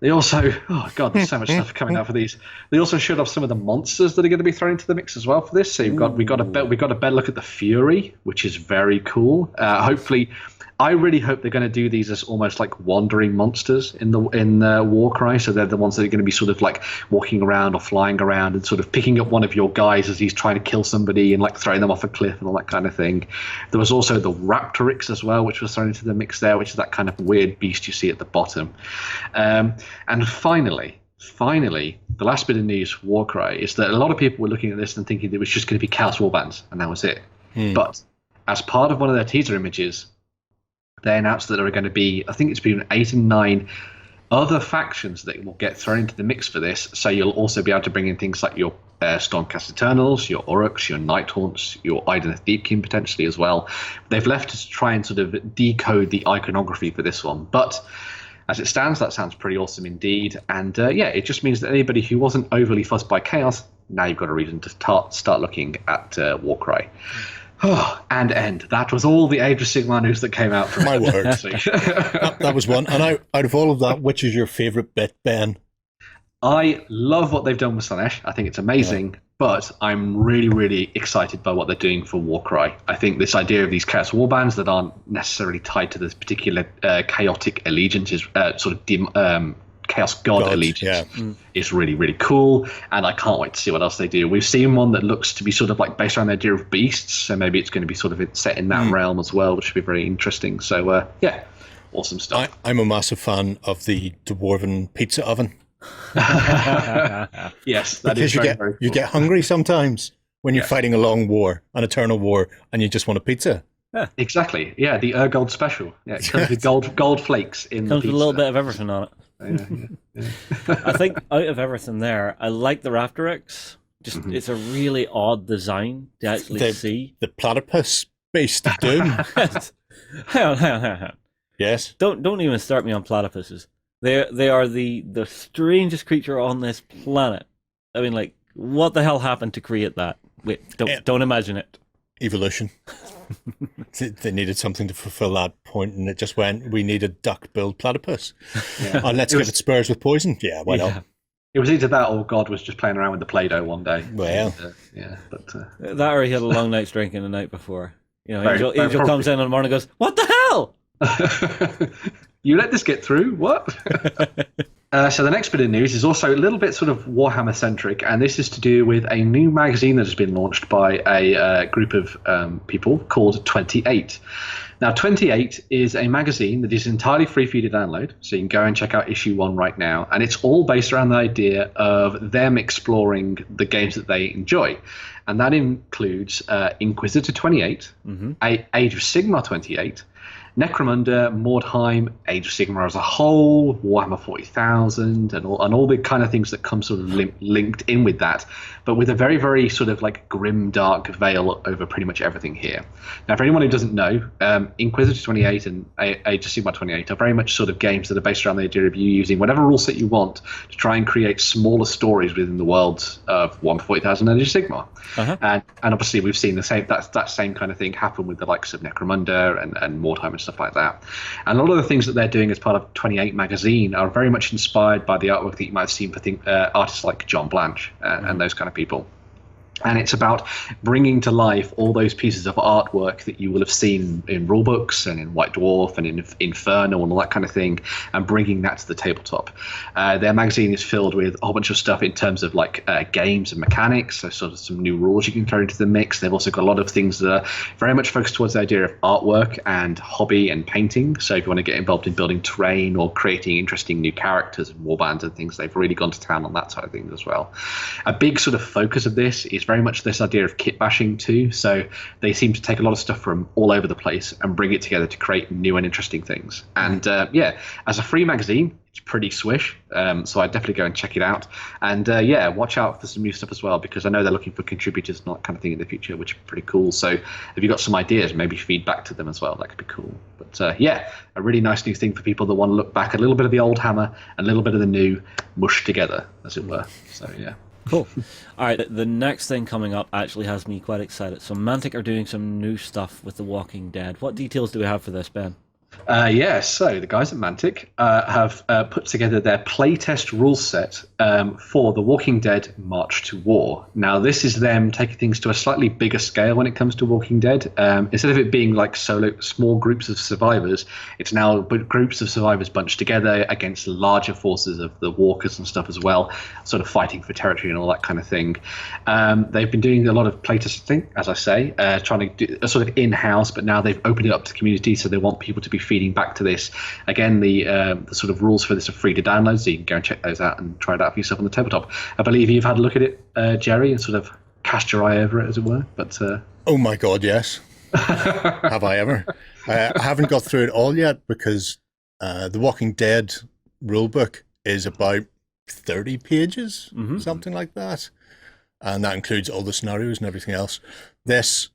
They also, oh god, there's so much stuff coming out for these. They also showed off some of the monsters that are going to be thrown into the mix as well for this. So we got a better look at the Fury, which is very cool. Hopefully, I really hope they're going to do these as almost like wandering monsters in Warcry. So they're the ones that are going to be sort of like walking around or flying around and sort of picking up one of your guys as he's trying to kill somebody and like throwing them off a cliff and all that kind of thing. There was also the Raptorix as well, which was thrown into the mix there, which is that kind of weird beast you see at the bottom. And finally, the last bit of news for Warcry is that a lot of people were looking at this and thinking it was just going to be Chaos Warbands, and that was it. But as part of one of their teaser images, they announced that there are going to be, I think it's between 8 and 9 other factions that will get thrown into the mix for this. So you'll also be able to bring in things like your Stormcast Eternals, your Oryx, your Nighthaunts, your Ideneth Deepkin potentially as well. They've left us to try and sort of decode the iconography for this one. But as it stands, that sounds pretty awesome indeed. And it just means that anybody who wasn't overly fussed by chaos, now you've got a reason to start looking at Warcry. Oh, and end. That was all the Age of Sigmar news that came out from my word. that was one. And out of all of that, which is your favourite bit, Ben? I love what they've done with Slaanesh. I think it's amazing, but I'm really, really excited by what they're doing for Warcry. I think this idea of these Chaos Warbands that aren't necessarily tied to this particular chaotic allegiance is sort of Chaos God allegiance is really, really cool, and I can't wait to see what else they do. We've seen one that looks to be sort of like based around the idea of beasts, so maybe it's going to be sort of set in that realm as well, which should be very interesting. So, awesome stuff. I'm a massive fan of the Dwarven pizza oven. Yes, that because is very cool. You get hungry sometimes when you're fighting a long war, an eternal war, and you just want a pizza. Yeah. Exactly. Yeah, the Urgold special. Yeah, it comes with gold flakes in the pizza. Comes with a little bit of everything on it. Yeah. I think out of everything there, I like the Raptorix. Just it's a really odd design to actually see. The platypus based Doom. Hang on. Yes. Don't even start me on platypuses. They are the strangest creature on this planet. I mean, like, what the hell happened to create that? Wait, don't imagine it. Evolution. They needed something to fulfill that point, and it just went, we need a duck-billed platypus. Yeah. And let's give it spurs with poison. Yeah, why not? It was either that or God was just playing around with the Play-Doh one day. Well. That or he had a long night's drinking the night before. You know, Angel comes in the morning and goes, what the hell? You let this get through? What? So the next bit of news is also a little bit sort of Warhammer centric, and this is to do with a new magazine that has been launched by a group of people called 28. Now, 28 is a magazine that is entirely free for you to download, so you can go and check out issue 1 right now, and it's all based around the idea of them exploring the games that they enjoy. And that includes Inquisitor 28, Age of Sigmar 28, Necromunda, Mordheim, Age of Sigmar as a whole, Warhammer 40,000, and all the kind of things that come sort of linked in with that, but with a very, very sort of like grim, dark veil over pretty much everything here. Now, for anyone who doesn't know, Inquisitor 28 and Age of Sigmar 28 are very much sort of games that are based around the idea of you using whatever rule set you want to try and create smaller stories within the worlds of Warhammer 40,000 and Age of Sigmar. And obviously we've seen the same that same kind of thing happen with the likes of Necromunda and Mordheim and stuff like that. And a lot of the things that they're doing as part of 28 magazine are very much inspired by the artwork that you might have seen for artists like John Blanche and those kind of people. And it's about bringing to life all those pieces of artwork that you will have seen in rulebooks and in White Dwarf and in Inferno and all that kind of thing, and bringing that to the tabletop. Their magazine is filled with a whole bunch of stuff in terms of like games and mechanics, so sort of some new rules you can throw into the mix. They've also got a lot of things that are very much focused towards the idea of artwork and hobby and painting. So if you want to get involved in building terrain or creating interesting new characters and warbands and things, they've really gone to town on that side of things as well. A big sort of focus of this is very much this idea of kit bashing too. So they seem to take a lot of stuff from all over the place and bring it together to create new and interesting things. And as a free magazine, it's pretty swish. So I'd definitely go and check it out. And watch out for some new stuff as well, because I know they're looking for contributors and that kind of thing in the future, which is pretty cool. So if you've got some ideas, maybe feed back to them as well. That could be cool. But a really nice new thing for people that want to look back, a little bit of the old Hammer, a little bit of the new, mushed together, as it were. So yeah. Cool. All right, the next thing coming up actually has me quite excited. So Mantic are doing some new stuff with The Walking Dead. What details do we have for this, Ben? So the guys at Mantic have put together their playtest rule set for The Walking Dead March to War. Now, this is them taking things to a slightly bigger scale when it comes to Walking Dead. Instead of it being like small groups of survivors, it's now groups of survivors bunched together against larger forces of the walkers and stuff as well, sort of fighting for territory and all that kind of thing. They've been doing a lot of playtesting, as I say, trying to do a sort of in-house, but now they've opened it up to the community, so they want people to be feeding back to this. Again, the sort of rules for this are free to download, so you can go and check those out and try it out for yourself on the tabletop. I believe you've had a look at it, Gerry, and sort of cast your eye over it, as it were. But oh my God, yes. Have I ever? I haven't got through it all yet, because the Walking Dead rulebook is about 30 pages, something like that. And that includes all the scenarios and everything else. This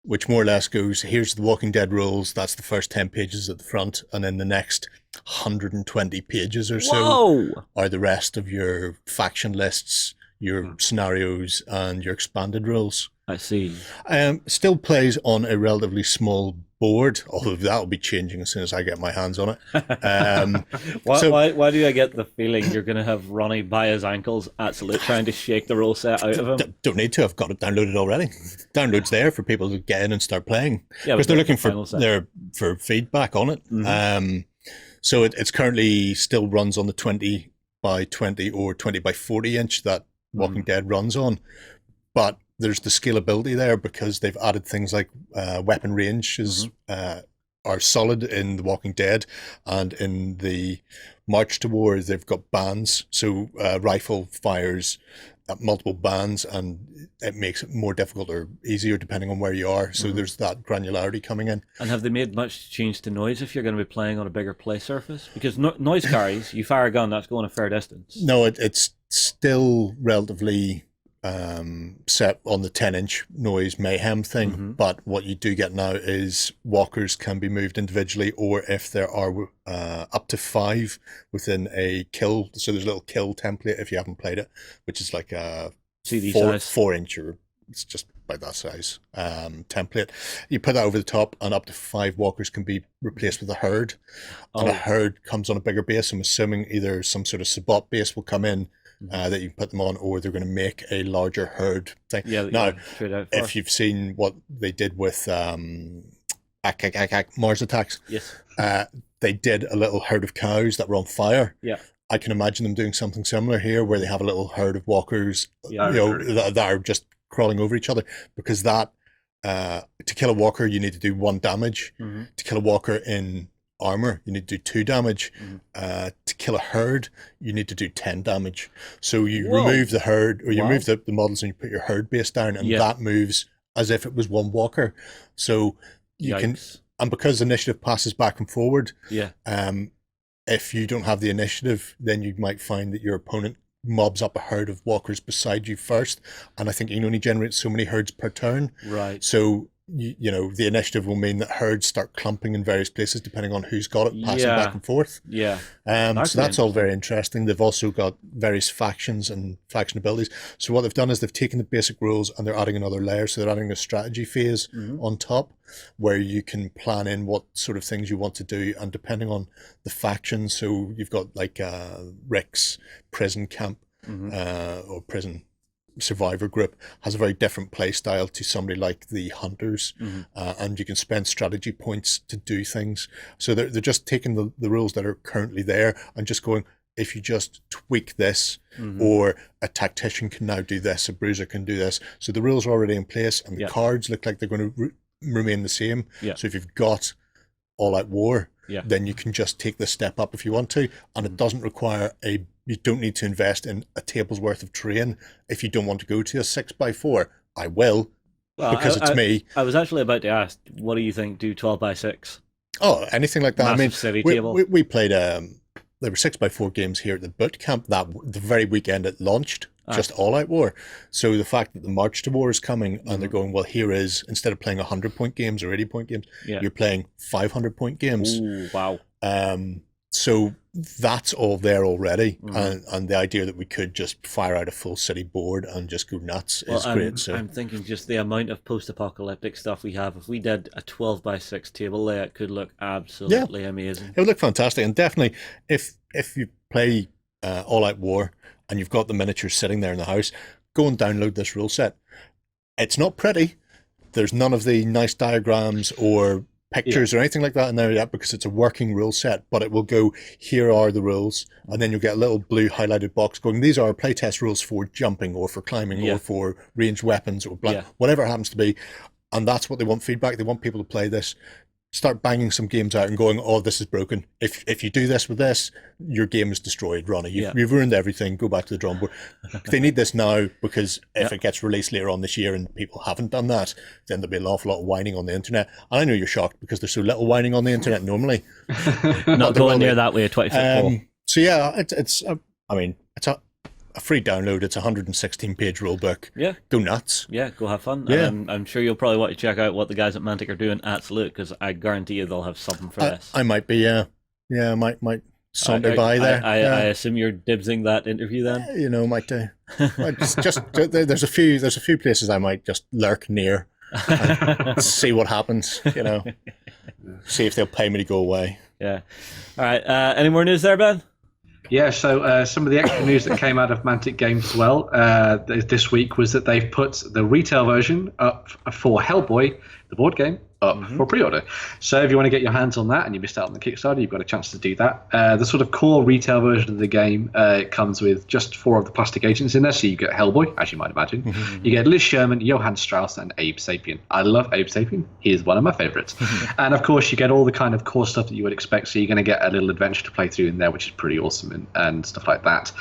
which more or less goes, here's the Walking Dead rules, that's the first 10 pages at the front, and then the next 120 pages or so are the rest of your faction lists, your scenarios, and your expanded rules. I see. Still plays on a relatively small board, although that will be changing as soon as I get my hands on it. Why do I get the feeling you're going to have Ronnie by his ankles, absolutely trying to shake the rule set out of him? Don't need to. I've got it downloaded already. Download's there for people to get in and start playing, because they're looking for feedback on it. Mm-hmm. So it's currently still runs on the 20 by 20 or 20 by 40 inch that Walking Dead runs on, but there's the scalability there because they've added things like weapon ranges are solid in the Walking Dead, and in the March to War they've got bands, so rifle fires at multiple bands, and it makes it more difficult or easier depending on where you are. So there's that granularity coming in. And have they made much change to noise if you're going to be playing on a bigger play surface? Because noise carries, you fire a gun, that's going a fair distance. No, it's still relatively set on the 10-inch noise mayhem thing, but what you do get now is walkers can be moved individually, or if there are up to 5 within a kill, so there's a little kill template if you haven't played it, which is like a CD 4-inch, or it's just about that size template. You put that over the top, and up to 5 walkers can be replaced with a herd, and a herd comes on a bigger base. I'm assuming either some sort of Sabot base will come in that you can put them on, or they're going to make a larger herd thing. Now, if you've seen what they did with Mars Attacks, they did a little herd of cows that were on fire. I can imagine them doing something similar here, where they have a little herd of walkers, that are just crawling over each other, because that to kill a walker you need to do 1 damage. To kill a walker in armor you need to do 2 damage. To kill a herd you need to do 10 damage. So you remove the herd, or you remove the models, and you put your herd base down, and that moves as if it was 1 walker. So you can, and because initiative passes back and forward, if you don't have the initiative, then you might find that your opponent mobs up a herd of walkers beside you first, and I think you can only generate so many herds per turn. So you know, the initiative will mean that herds start clumping in various places depending on who's got it, passing back and forth. So that's all very interesting. They've also got various factions and faction abilities. So what they've done is they've taken the basic rules and they're adding another layer. So they're adding a strategy phase on top, where you can plan in what sort of things you want to do, and depending on the faction. So you've got like Rick's prison camp or prison survivor group has a very different play style to somebody like the hunters, and you can spend strategy points to do things. So they're just taking the rules that are currently there and just going, if you just tweak this, or a tactician can now do this, a bruiser can do this. So the rules are already in place, and the cards look like they're going to remain the same. So if you've got All Out War, then you can just take this step up if you want to, and it doesn't require you don't need to invest in a table's worth of terrain. If you don't want to go to a 6x4, I will, because it's me. I was actually about to ask, what do you think? Do 12x6? Oh, anything like that. Massive city table. We played. There were 6x4 games here at the boot camp that the very weekend it launched. Just All Out War. So the fact that the March to War is coming, and they're going, well, here is, instead of playing 100-point games or 80-point games, you're playing 500-point games. Ooh, wow. So that's all there already, and the idea that we could just fire out a full city board and just go nuts is great. So I'm thinking just the amount of post-apocalyptic stuff we have. If we did a 12x6 table layout, it could look absolutely amazing. It would look fantastic, and definitely if you play All Out War and you've got the miniatures sitting there in the house, go and download this rule set. It's not pretty. There's none of the nice diagrams or pictures or anything like that in there yet, because it's a working rule set, but it will go, here are the rules, and then you'll get a little blue highlighted box going, these are playtest rules for jumping or for climbing or for ranged weapons or whatever it happens to be. And that's what they want feedback. They want people to play this, start banging some games out and going, oh, this is broken. If you do this with this, your game is destroyed, Ronnie. You've ruined everything. Go back to the drawing board. They need this now, because if it gets released later on this year and people haven't done that, then there'll be an awful lot of whining on the internet. And I know you're shocked, because there's so little whining on the internet normally. Not going near that way, 20 foot pole. So yeah, it's a free download. It's a 116-page rulebook. Yeah. Go nuts. Yeah, go have fun. Yeah. And I'm sure you'll probably want to check out what the guys at Mantic are doing at Salute, because I guarantee you they'll have something for this. I might be, yeah. Yeah, I might saunter by there. I assume you're dibsing that interview then? Might do. There's a few places I might just lurk near and see what happens, See if they'll pay me to go away. Yeah. All right. Any more news there, Ben? Yeah, so some of the extra news that came out of Mantic Games as well this week was that they've put the retail version up for Hellboy, the board game, up for pre-order. So if you want to get your hands on that and you missed out on the Kickstarter, you've got a chance to do that. The sort of core retail version of the game comes with just 4 of the plastic agents in there. So you get Hellboy, as you might imagine. You get Liz Sherman, Johann Strauss, and Abe Sapien. I love Abe Sapien. He is one of my favorites. And of course, you get all the kind of core stuff that you would expect. So you're going to get a little adventure to play through in there, which is pretty awesome and stuff like that.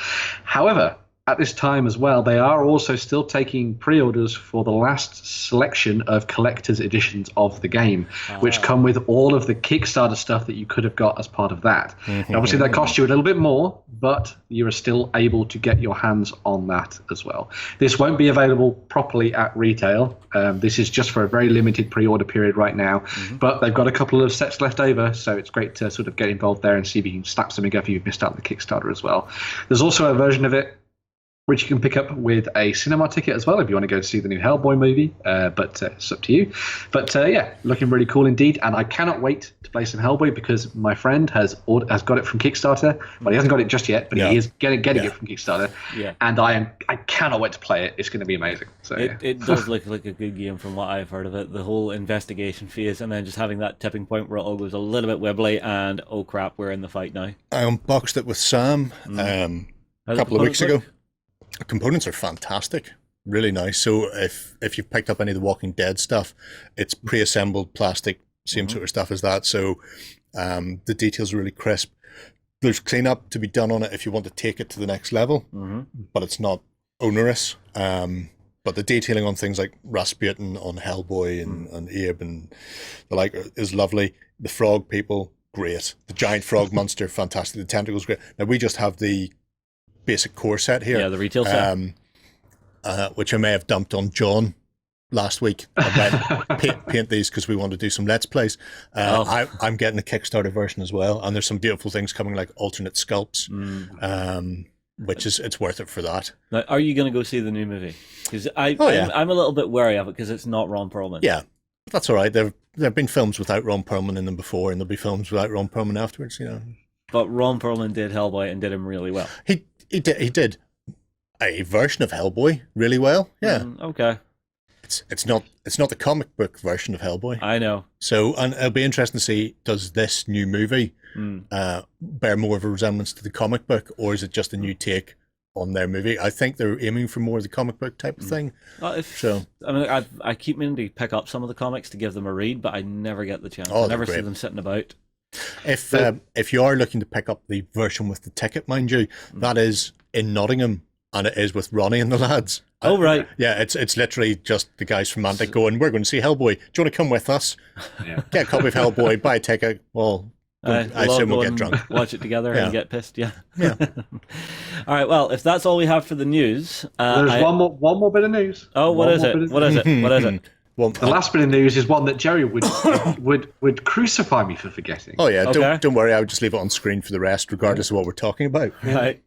However, at this time as well, they are also still taking pre-orders for the last selection of collector's editions of the game, which come with all of the Kickstarter stuff that you could have got as part of that. Obviously, that costs you a little bit more, but you are still able to get your hands on that as well. This won't be available properly at retail. This is just for a very limited pre-order period right now, but they've got a couple of sets left over, so it's great to sort of get involved there and see if you can snap something up if you've missed out on the Kickstarter as well. There's also a version of it which you can pick up with a cinema ticket as well if you want to go to see the new Hellboy movie, but it's up to you. But yeah, looking really cool indeed, and I cannot wait to play some Hellboy because my friend has got it from Kickstarter. Well, he hasn't got it just yet, but he is getting it from Kickstarter, and I cannot wait to play it. It's going to be amazing. So it does look like a good game from what I've heard of it. The whole investigation phase, and then just having that tipping point where it all goes a little bit wibbly, and oh crap, we're in the fight now. I unboxed it with Sam a couple of weeks ago. The components are fantastic, really nice. So if you've picked up any of the Walking Dead stuff, it's pre-assembled plastic, same sort of stuff as that. So the details are really crisp. There's cleanup to be done on it if you want to take it to the next level, but it's not onerous. But the detailing on things like Rasputin, on Hellboy and Abe and the like is lovely. The frog people, great. The giant frog monster, fantastic. The tentacles, great. Now we just have the basic core set here. Yeah, the retail set. Which I may have dumped on John last week. I went paint these because we want to do some Let's Plays. I'm getting a Kickstarter version as well, and there's some beautiful things coming like alternate sculpts, which is it's worth it for that. Now, are you going to go see the new movie? Because I'm a little bit wary of it because it's not Ron Perlman. Yeah, that's all right. There have been films without Ron Perlman in them before, and there'll be films without Ron Perlman afterwards. But Ron Perlman did Hellboy and did him really well. He did a version of Hellboy really well. Yeah. Okay. It's not the comic book version of Hellboy. I know. So, and it'll be interesting to see, does this new movie bear more of a resemblance to the comic book, or is it just a new take on their movie? I think they're aiming for more of the comic book type of thing. I keep meaning to pick up some of the comics to give them a read, but I never get the chance. I never see them sitting about. If you are looking to pick up the version with the ticket, mind you, that is in Nottingham, and it is with Ronnie and the lads. Oh right, yeah, it's literally just the guys from Mantic going, we're going to see Hellboy. Do you want to come with us? Get a copy of Hellboy, buy a ticket. Well, I assume we'll get drunk, watch it together, and get pissed. Yeah. All right. Well, if that's all we have for the news, there's one more bit of news. Oh, what is it? What is it? Well, the last bit of news is one that Gerry would crucify me for forgetting. Oh yeah, okay. Don't worry, I would just leave it on screen for the rest, regardless of what we're talking about. Right.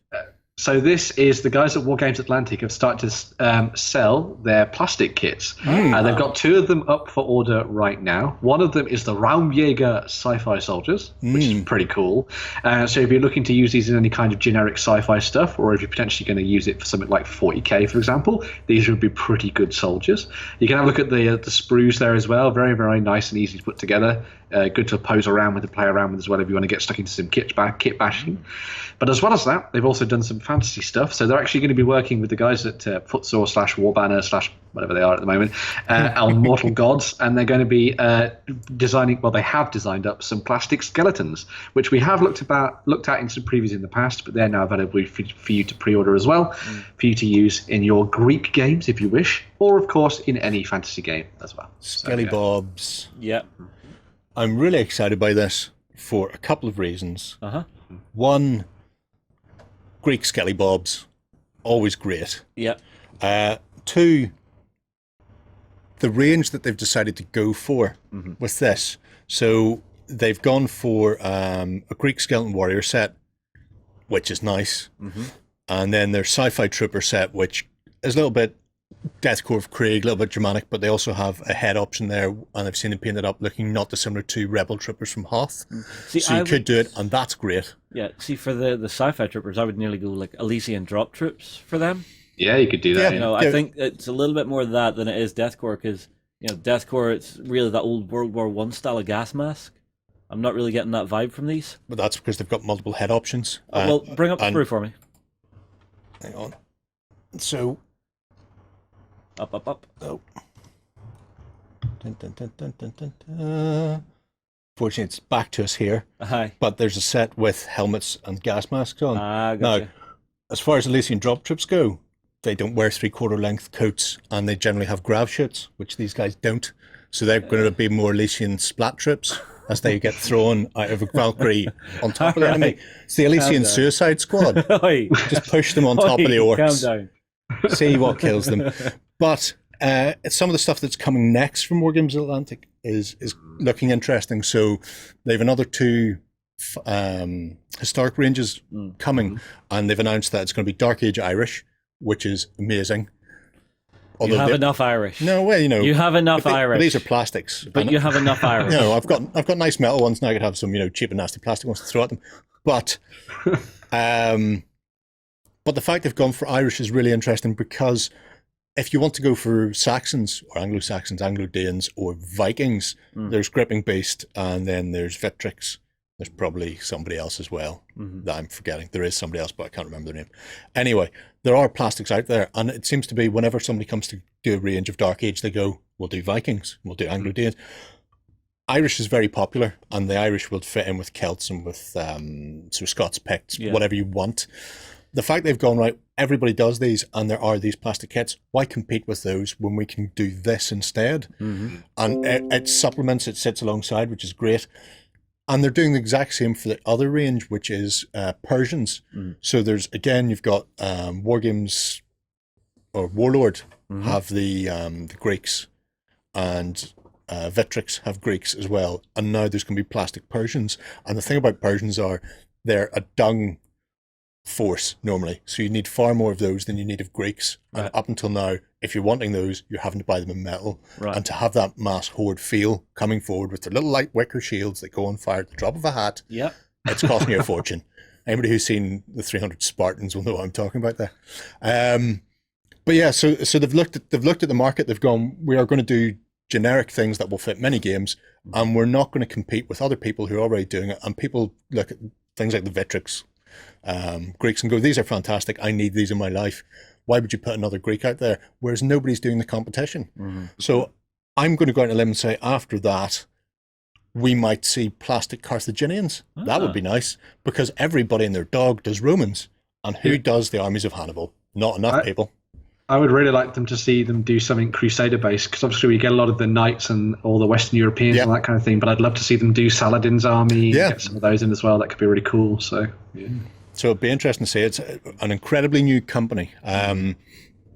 So this is the guys at War Games Atlantic have started to sell their plastic kits. They've got 2 of them up for order right now. One of them is the Jaeger sci-fi soldiers, which is pretty cool. So if you're looking to use these in any kind of generic sci-fi stuff, or if you're potentially going to use it for something like 40k, for example, these would be pretty good soldiers. You can have a look at the sprues there as well. Very, very nice and easy to put together. Good to pose around with and play around with as well if you want to get stuck into some kit bashing. But as well as that, they've also done some fantasy stuff. So they're actually going to be working with the guys at Footsore / Warbanner / whatever they are at the moment, on Mortal Gods, and they're going to be designing. Well, they have designed up some plastic skeletons, which we have looked at in some previews in the past, but they're now available for you to pre-order as well, for you to use in your Greek games if you wish, or of course in any fantasy game as well. Skelly Bobs. Yep. I'm really excited by this for a couple of reasons. One, Greek Skelly Bobs always great. Yeah. 2, the range that they've decided to go for with this. So they've gone for a Greek Skeleton Warrior set, which is nice. And then their Sci-Fi Trooper set, which is a little bit Deathcore of Krieg, a little bit Germanic, but they also have a head option there, and I've seen it painted up looking not dissimilar to Rebel Troopers from Hoth. So you could do it, and that's great. Yeah, see, for the Sci-Fi Troopers, I would nearly go like Elysian Drop Troops for them. Yeah, you could do that. You know, I think it's a little bit more of that than it is Deathcore, because, you know, Deathcore, it's really that old World War I style of gas mask. I'm not really getting that vibe from these. But that's because they've got multiple head options. Well, bring up the brew for me. Hang on. So... Up. Oh. Dun, dun, dun, dun, dun, dun, dun. Fortunately, it's back to us here. Hi. But there's a set with helmets and gas masks on. Gotcha. Now, as far as Elysian drop troops go, they don't wear 3/4 length coats, and they generally have grav chutes, which these guys don't. So they're going to be more Elysian splat trips as they get thrown out of a Valkyrie on top of the enemy. It's the Elysian Suicide Squad. Just push them on top of the orcs. Calm down. See what kills them. But some of the stuff that's coming next from Wargames Atlantic is looking interesting. So they have another 2 historic ranges coming, and they've announced that it's going to be Dark Age Irish, which is amazing. Although you have enough Irish. No way, you know. You have enough Irish. But these are plastics. But you have enough Irish. No, I've got nice metal ones. Now I could have some, cheap and nasty plastic ones to throw at them. But but the fact they've gone for Irish is really interesting, because if you want to go for Saxons or Anglo-Saxons, Anglo-Danes or Vikings, there's Gripping Beast, and then there's Victrix. There's probably somebody else as well that I'm forgetting. There is somebody else, but I can't remember their name. Anyway, there are plastics out there, and it seems to be whenever somebody comes to do a range of Dark Age, they go, we'll do Vikings, we'll do Anglo-Danes. Irish is very popular, and the Irish will fit in with Celts and with so Scots, Picts, whatever you want. The fact they've gone, right, everybody does these, and there are these plastic kits, why compete with those when we can do this instead? And it supplements, it sits alongside, which is great. And they're doing the exact same for the other range, which is Persians. So there's, again, you've got Wargames, or Warlord have the Greeks, and Victrix have Greeks as well. And now there's going to be plastic Persians. And the thing about Persians are, they're a dung force normally, so you need far more of those than you need of Greeks. And up until now, if you're wanting those, you're having to buy them in metal. And to have that mass horde feel coming forward with their little light wicker shields that go on fire at the drop of a hat, it's costing you a fortune. Anybody who's seen the 300 Spartans will know what I'm talking about there. But yeah, so they've looked at the market. They've gone, we are going to do generic things that will fit many games, and we're not going to compete with other people who are already doing it. And people look at things like the Victrix Greeks and go, these are fantastic, I need these in my life. Why would you put another Greek out there? Whereas nobody's doing the competition. So I'm going to go out on a limb and say after that, we might see plastic Carthaginians. That would be nice, because everybody and their dog does Romans. And who does the armies of Hannibal? Not enough people. I would really like them to see them do something Crusader-based, because obviously we get a lot of the Knights and all the Western Europeans and that kind of thing, but I'd love to see them do Saladin's army, get some of those in as well. That could be really cool. So it'd be interesting to see. It's an incredibly new company.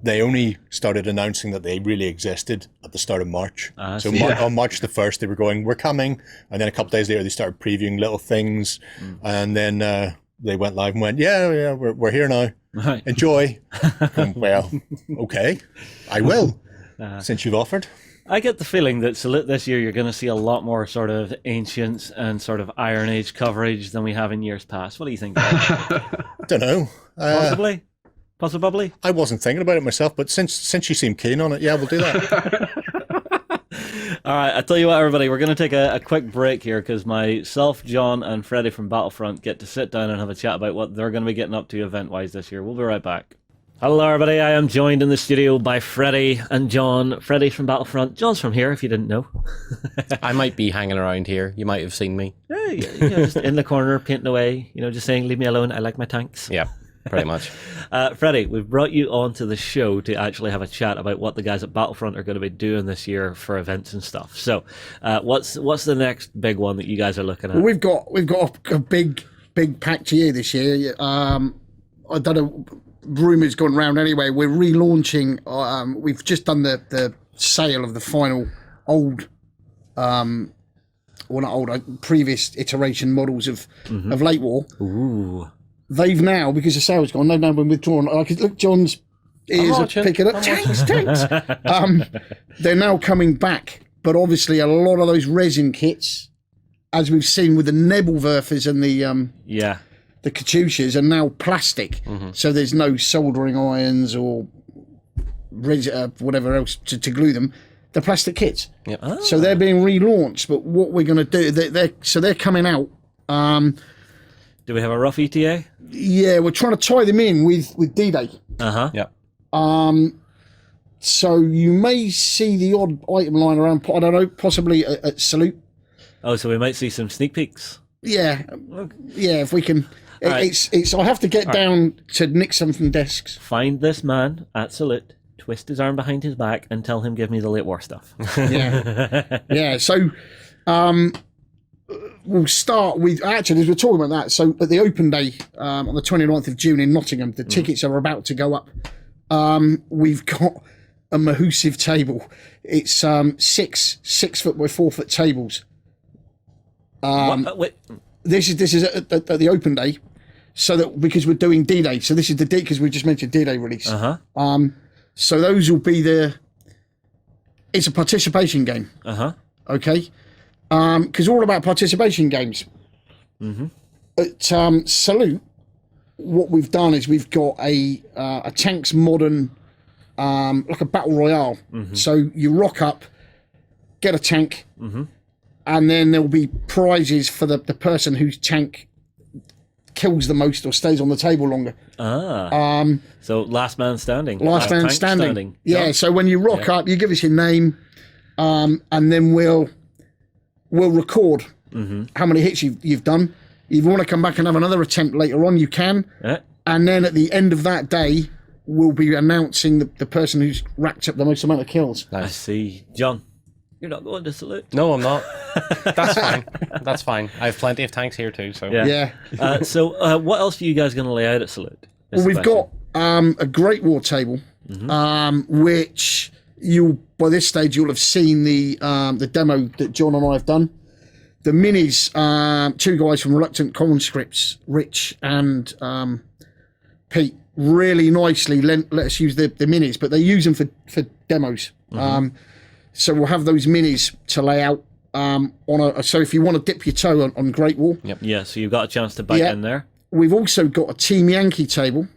They only started announcing that they really existed at the start of March. On March the 1st, they were going, we're coming. And then a couple of days later, they started previewing little things. And then they went live and went, we're here now. Enjoy. Well, okay, I will, since you've offered. I get the feeling that this year you're going to see a lot more sort of Ancients and sort of Iron Age coverage than we have in years past. What do you think? Don't know. Possibly? I wasn't thinking about it myself, but since you seem keen on it, we'll do that. All right, I tell you what, everybody, we're going to take a quick break here, because myself, John, and Freddie from Battlefront get to sit down and have a chat about what they're going to be getting up to event-wise this year. We'll be right back. Hello, everybody. I am joined in the studio by Freddie and John. Freddie's from Battlefront. John's from here, if you didn't know. I might be hanging around here. You might have seen me. Yeah, just in the corner, painting away, just saying, leave me alone, I like my tanks. Yeah. Pretty much. Freddie, we've brought you onto the show to actually have a chat about what the guys at Battlefront are going to be doing this year for events and stuff. So, what's the next big one that you guys are looking at? Well, we've got a big patch here this year. I don't know. rumours gone round anyway. We're relaunching. We've just done the sale of the final old, previous iteration models of Late War. Ooh. They've now, because the sale's gone, they've now been withdrawn. I could look, John's ears are picking up. Tanks. They're now coming back, but obviously a lot of those resin kits, as we've seen with the Nebelwerfers and the Katyushas, are now plastic. So there's no soldering irons or whatever else to glue them. They're plastic kits. Yep. So they're being relaunched. But what we're going to do, they're coming out. Do we have a rough ETA? Yeah, we're trying to tie them in with D-Day. Yeah. So you may see the odd item lying around. I don't know, possibly at Salute. Oh, so we might see some sneak peeks. Yeah, if we can. It's. I have to get down to nick some from desks. Find this man at Salute, twist his arm behind his back, and tell him give me the late war stuff. Yeah. So, we'll start with, actually, as we're talking about that, so at the open day on the 29th of June in Nottingham, the tickets are about to go up. We've got a massive table. It's 6 foot by 4 foot tables. Wait. This is at the open day, so that because we're doing D-Day, so this is the D, because we just mentioned D-Day release. So those will be it's a participation game. Okay. Because we're all about participation games. At Salute, what we've done is we've got a tanks modern, like a battle royale. So you rock up, get a tank, and then there'll be prizes for the person whose tank kills the most or stays on the table longer. So last man standing. Last man standing. Yeah. John? So when you rock up, you give us your name, and then we'll record how many hits you've done. If you want to come back and have another attempt later on, you can. And then at the end of that day, we'll be announcing the person who's racked up the most amount of kills. I see. John, you're not going to Salute? No, I'm not. That's fine. That's fine. I have plenty of tanks here too. So So what else are you guys going to lay out at Salute? Well, we've got a Great War table, which by this stage you'll have seen the demo that John and I have done. The minis, two guys from Reluctant Conscripts, Rich and Pete, really nicely let us use the minis, but they use them for demos. So we'll have those minis to lay out so if you want to dip your toe on Great War. Yeah, so you've got a chance to bite in there. We've also got a Team Yankee table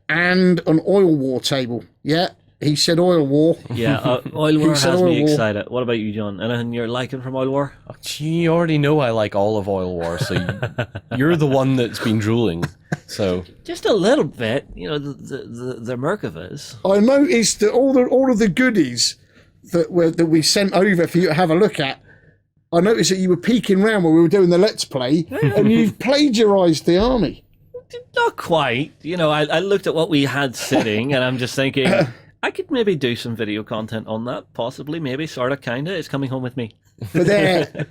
and an Oil War table. Yeah, he said Oil War. Yeah, Oil War has me excited. What about you, John? Anything you're liking from Oil War? You already know I like all of Oil War, so you're the one that's been drooling. So just a little bit, the Merkavas. I noticed that all of the goodies that we sent over for you to have a look at. I noticed that you were peeking around when we were doing the Let's Play, and you've plagiarised the army. Not quite. I looked at what we had sitting, and I'm just thinking, I could maybe do some video content on that, possibly, maybe, sort of, kind of. It's coming home with me. But they're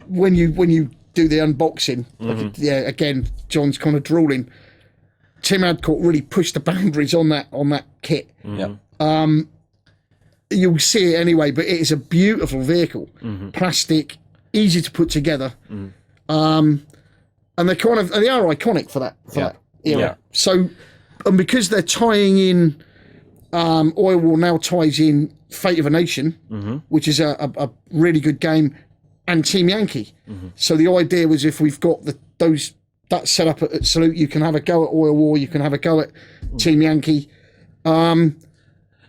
when you do the unboxing, again, John's kind of drooling. Tim Adcock really pushed the boundaries on that kit. You'll see it anyway, but it is a beautiful vehicle. Plastic, easy to put together. And they are iconic for that era. So, and because they're tying in, Oil War now ties in Fate of a Nation, which is a really good game, and Team Yankee. So the idea was, if we've got that set up at Salute, you can have a go at Oil War, you can have a go at Team Yankee.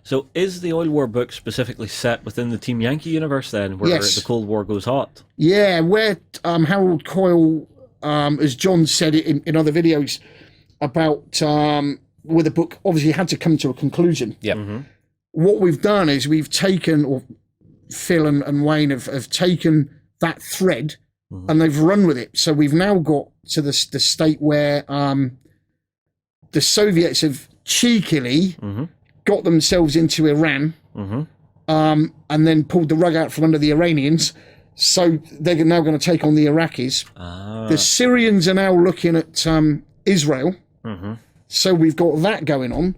So is the Oil War book specifically set within the Team Yankee universe then, where the Cold War goes hot? Yeah, where Harold Coyle, as John said it in other videos, about where the book obviously had to come to a conclusion. What we've done is we've taken, or Phil and Wayne have taken that thread and they've run with it. So we've now got to the state where the Soviets have cheekily got themselves into Iran, and then pulled the rug out from under the Iranians. So they're now going to take on the Iraqis. The Syrians are now looking at Israel. So we've got that going on.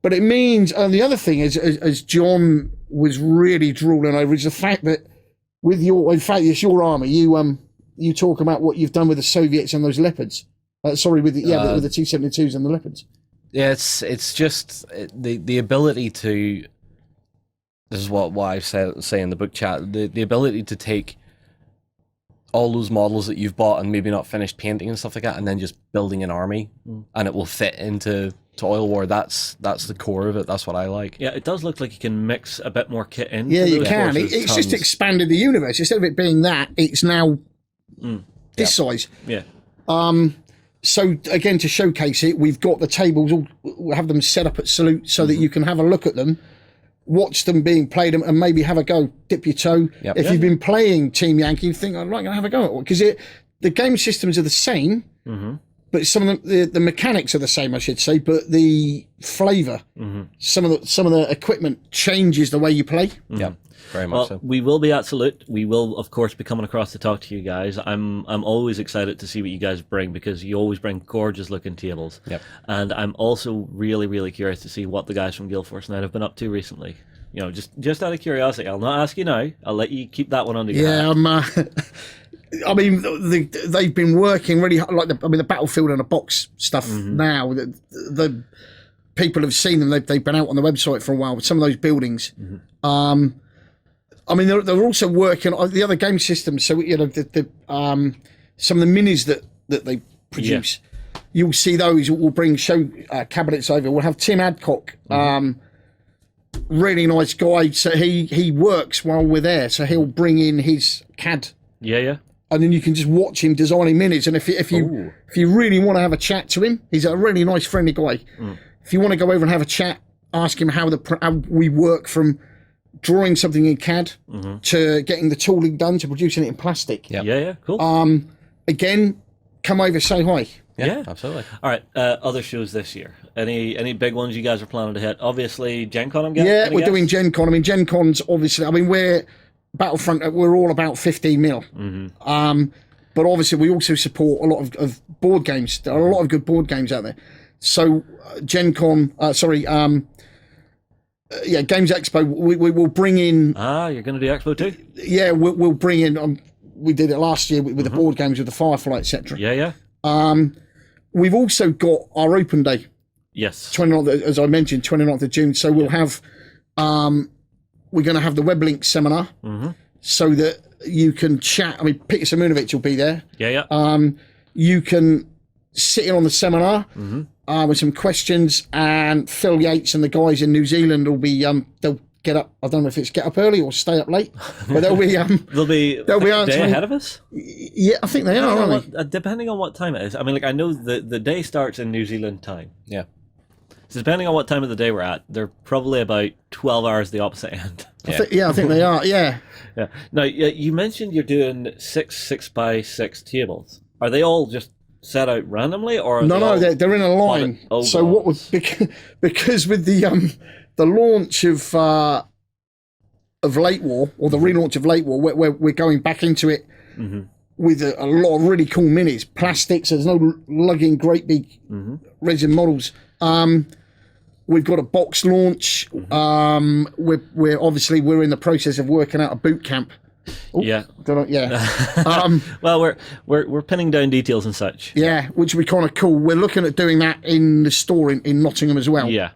But it means, and the other thing is, as John was really drooling over, is the fact that with it's your army, you talk about what you've done with the Soviets and those leopards. With the T-72s and the leopards. Yeah, it's just the ability to. This is what I say in the book chat. The ability to take all those models that you've bought and maybe not finished painting and stuff like that, and then just building an army, and it will fit into Oil War. That's the core of it. That's what I like. Yeah, it does look like you can mix a bit more kit in. Yeah, you can. It's just expanded the universe. Instead of it being that, it's now this size. Yeah. So again, to showcase it, we've got the tables. We'll have them set up at Salute so that you can have a look at them, watch them being played, and maybe have a go, dip your toe. Yep. If you've been playing Team Yankee, you think, I'm not going to have a go at it. Because the game systems are the same, but some of the mechanics are the same, I should say, but the flavour, some of the equipment changes the way you play. Yeah, very much so. We will be at Salute. We will, of course, be coming across to talk to you guys. I'm always excited to see what you guys bring, because you always bring gorgeous looking tables. Yep. And I'm also really, really curious to see what the guys from Guild Force 9 have been up to recently. You know, just out of curiosity. I'll not ask you now. I'll let you keep that one under your hat. I mean, they've been working really hard, like the Battlefield in a Box stuff now. The people have seen them. They've been out on the website for a while with some of those buildings. I mean, they're also working on the other game systems. So, you know, some of the minis that they produce, you'll see those. We'll bring show cabinets over. We'll have Tim Adcock, really nice guy. So he works while we're there. So he'll bring in his CAD. Yeah. And then you can just watch him designing minis. And if you really want to have a chat to him, he's a really nice, friendly guy. If you want to go over and have a chat, ask him how we work from drawing something in CAD to getting the tooling done to producing it in plastic. Yeah, cool. Again, come over, say hi. Yeah, absolutely. All right, other shows this year. Any big ones you guys are planning to hit? Obviously, Gen Con, I'm guessing. Yeah, we're doing Gen Con. I mean, Gen Con's obviously. I mean, we're Battlefront. We're all about 15 mil. But obviously, we also support a lot of board games. There are a lot of good board games out there. So, Gen Con. Games Expo. We will bring in. You're going to do Expo too? Yeah, we'll bring in. We did it last year with the board games, with the Firefly, etc. Yeah. We've also got our open day. Yes. 29th, as I mentioned, 29th of June. So we'll have, we're going to have the WebLink seminar so that you can chat. I mean, Peter Simunovic will be there. Yeah. You can sit in on the seminar with some questions, and Phil Yates and the guys in New Zealand will be, they'll get up. I don't know if it's get up early or stay up late, but they'll be they'll be a day ahead of us. Yeah, I think they are, aren't they? Depending on what time it is. I mean, like, I know the day starts in New Zealand time. Yeah. So depending on what time of the day we're at, they're probably about 12 hours the opposite end. I think they are. Yeah. Now, you mentioned you're doing 6 6x6 tables. Are they all just set out randomly, or no, they're in a line. So what was because with the launch of Late War, or the relaunch of Late War, we're going back into it with a lot of really cool minis, plastics. There's no lugging great big resin models. We've got a box launch. We're obviously in the process of working out a boot camp. Yeah. Well, we're pinning down details and such. Yeah, which would be kind of cool. We're looking at doing that in the store in Nottingham as well. Yeah.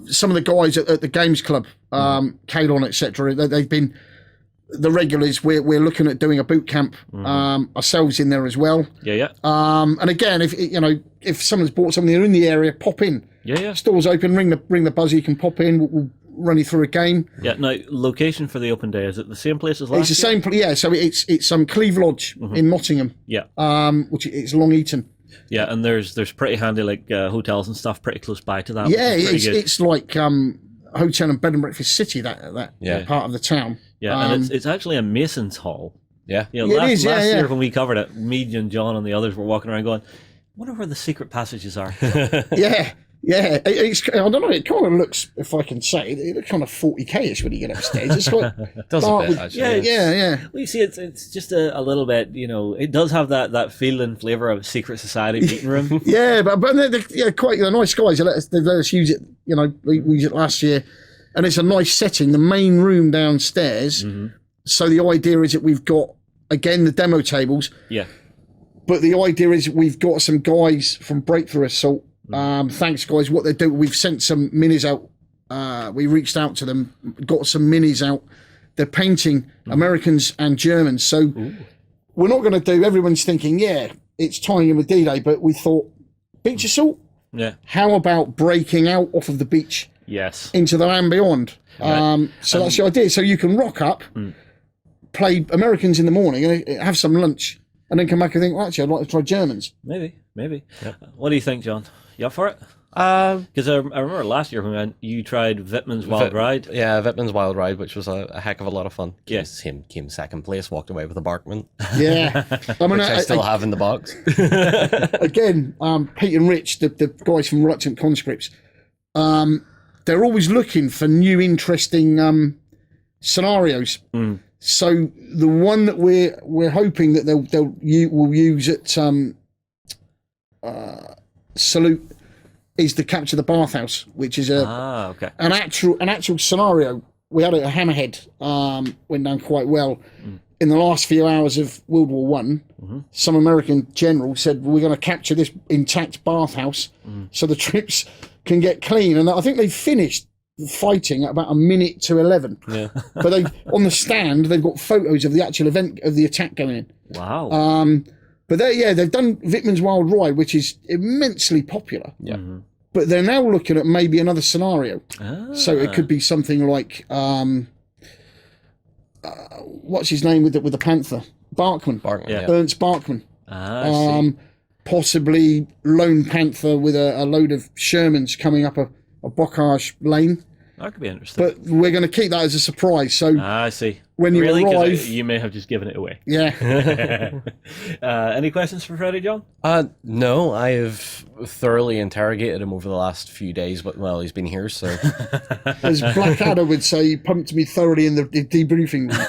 Some of the guys at the Games Club, Kalon, etc., they've been the regulars. We're looking at doing a boot camp ourselves in there as well. Yeah. And again, if someone's bought something, they're in the area, pop in. Yeah. Store's open. Ring the buzzer. You can pop in. We'll run you through a game. Yeah. Now, location for the open day, is it the same place as last? It's the same. Yeah. So it's Cleve Lodge in Nottingham. Yeah. Which it's Long Eaton. Yeah, and there's pretty handy hotels and stuff pretty close by to that. Yeah, it's like hotel and bed and breakfast city that part of the town. Yeah, and it's actually a mason's hall. Yeah, last year when we covered it, me and John and the others were walking around going, "Wonder where the secret passages are." Yeah, Yeah, it's, I don't know. It kind of looks, if I can say, it looks kind of 40k-ish when you get upstairs. It's got does a bit, with, actually. yeah. Well, you see, it's just a little bit. It does have that feel and flavor of a secret society meeting room. Yeah, but they're quite nice guys. They've let us use it. We used it last year, and it's a nice setting. The main room downstairs. Mm-hmm. So the idea is that we've got again the demo tables. Yeah. But the idea is we've got some guys from Breakthrough Assault. Thanks, guys. What they do, we've sent some minis out. We reached out to them, got some minis out. They're painting Americans and Germans. So we're not going to do, everyone's thinking, yeah, it's tying in with D-Day, but we thought, beach assault? Yeah. How about breaking out off of the beach Yes. into the land beyond? So that's the idea. So you can rock up, play Americans in the morning, and have some lunch, and then come back and think, well, actually, I'd like to try Germans. Maybe. Yep. What do you think, John? You up for it? Because I remember last year when you tried Vitman's Wild Ride. Yeah, Vitman's Wild Ride, which was a heck of a lot of fun. Yes. Him came second place, walked away with a Barkman. Yeah. Which I still have in the box. Again, Pete and Rich, the guys from Reluctant Conscripts, they're always looking for new, interesting scenarios. So the one that we're hoping that will use at Salute is to capture the bathhouse, which is an actual scenario. We had it at Hammerhead, went down quite well. In the last few hours of World War One, some American general said we're going to capture this intact bathhouse so the troops can get clean, and I think they finished fighting at about 1:11. Yeah. But they on the stand they've got photos of the actual event of the attack going in. Wow. But they've done Vitman's Wild Ride, which is immensely popular. Yeah. But they're now looking at maybe another scenario. So it could be something like what's his name with the Panther? Barkman. Yeah. Ernst Barkman. I see. Possibly Lone Panther with a load of Shermans coming up a bocage lane. That could be interesting. But we're going to keep that as a surprise. So I see. When you really? arrive, You may have just given it away. Yeah. Any questions for Freddie, John? No, I have thoroughly interrogated him over the last few days, but well, he's been here, so. As Blackadder would say, he pumped me thoroughly in the debriefing room.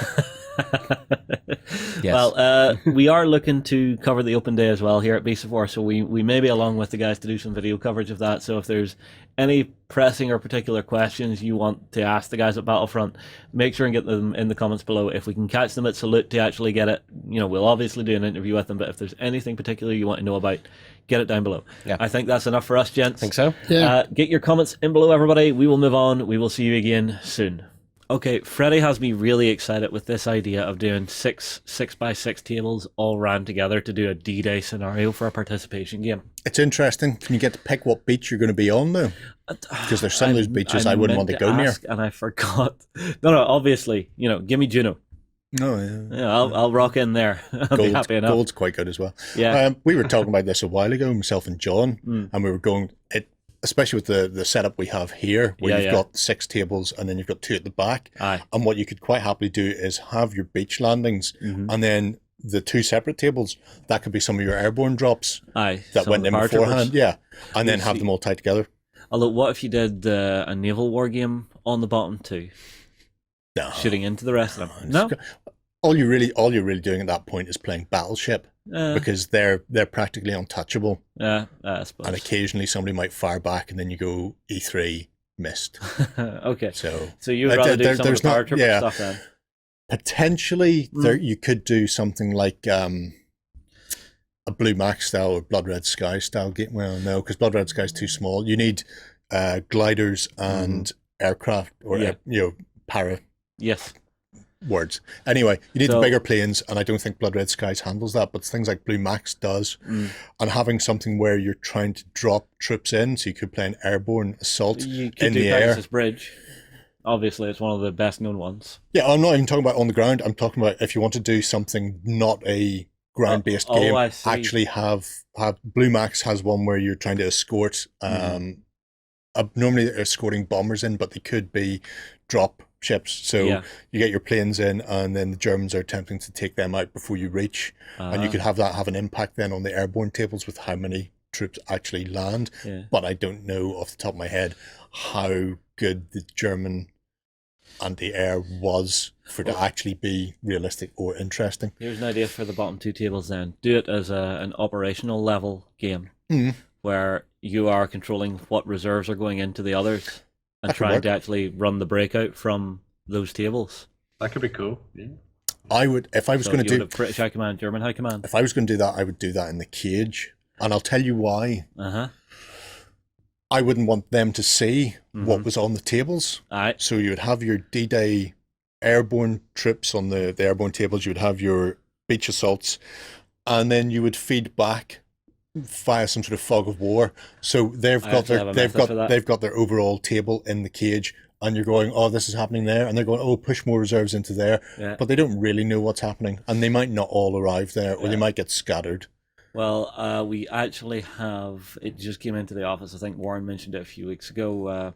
Yes. Well, we are looking to cover the open day as well here at Beast of War, so we may be along with the guys to do some video coverage of that. So if there's any pressing or particular questions you want to ask the guys at Battlefront, make sure and get them in the comments below. If we can catch them at Salute to actually get it, we'll obviously do an interview with them, but if there's anything particular you want to know about, get it down below. Yeah. I think that's enough for us, gents. Think so? Yeah. Get your comments in below, everybody. We will move on. We will see you again soon. Okay, Freddie has me really excited with this idea of doing 6x6 tables all ran together to do a D-Day scenario for a participation game. It's interesting. Can you get to pick what beach you're going to be on, though? Because there's some of those beaches I wouldn't want to go near. And I forgot. No, obviously, give me Juno. No, yeah, I'll rock in there. I'll be happy enough. Gold's quite good as well. Yeah. We were talking about this a while ago, myself and John, and we were going... Especially with the setup we have here, where you've got 6 tables and then you've got 2 at the back. Aye. And what you could quite happily do is have your beach landings, and then the 2 separate tables, that could be some of your airborne drops that went in beforehand. Yeah, and then have them all tied together. Although, what if you did a naval war game on the bottom too? No. Shooting into the rest of them? No? All you're really doing at that point is playing Battleship. Because they're practically untouchable. Yeah, I suppose. And occasionally somebody might fire back, and then you go E3 missed. Okay. So you'd rather do some of the power tripper stuff then? Potentially, you could do something like a Blue Max style or Blood Red Sky style game. Well, no, because Blood Red Sky is too small. You need gliders and aircraft or para. Yes. Words. Anyway, you need the bigger planes, and I don't think Blood Red Skies handles that, but things like Blue Max does. And having something where you're trying to drop troops in, so you could play an airborne assault in the air. Pegasus Bridge. Obviously, it's one of the best known ones. Yeah, I'm not even talking about on the ground. I'm talking about if you want to do something not a ground-based game, actually have Blue Max has one where you're trying to escort. Normally they're escorting bombers in, but they could be drop ships, so you get your planes in, and then the Germans are attempting to take them out before you reach, and you could have that have an impact then on the airborne tables with how many troops actually land. But I don't know off the top of my head how good the German anti-air was for it to actually be realistic or interesting. Here's an idea for the bottom two tables then. Do it as an operational level game where you are controlling what reserves are going into the others and trying to actually run the breakout from those tables. That could be cool. Yeah. I would, if I was going to do British High Command, German High Command. If I was going to do that, I would do that in the cage, and I'll tell you why. I wouldn't want them to see what was on the tables. So you would have your D-Day airborne troops on the airborne tables. You would have your beach assaults, and then you would feed back via some sort of fog of war. So they've got their overall table in the cage. And you're going, oh, this is happening there. And they're going, oh, push more reserves into there. But they don't really know what's happening. And they might not all arrive there, or they might get scattered. Well, we actually have, it just came into the office. I think Warren mentioned it a few weeks ago.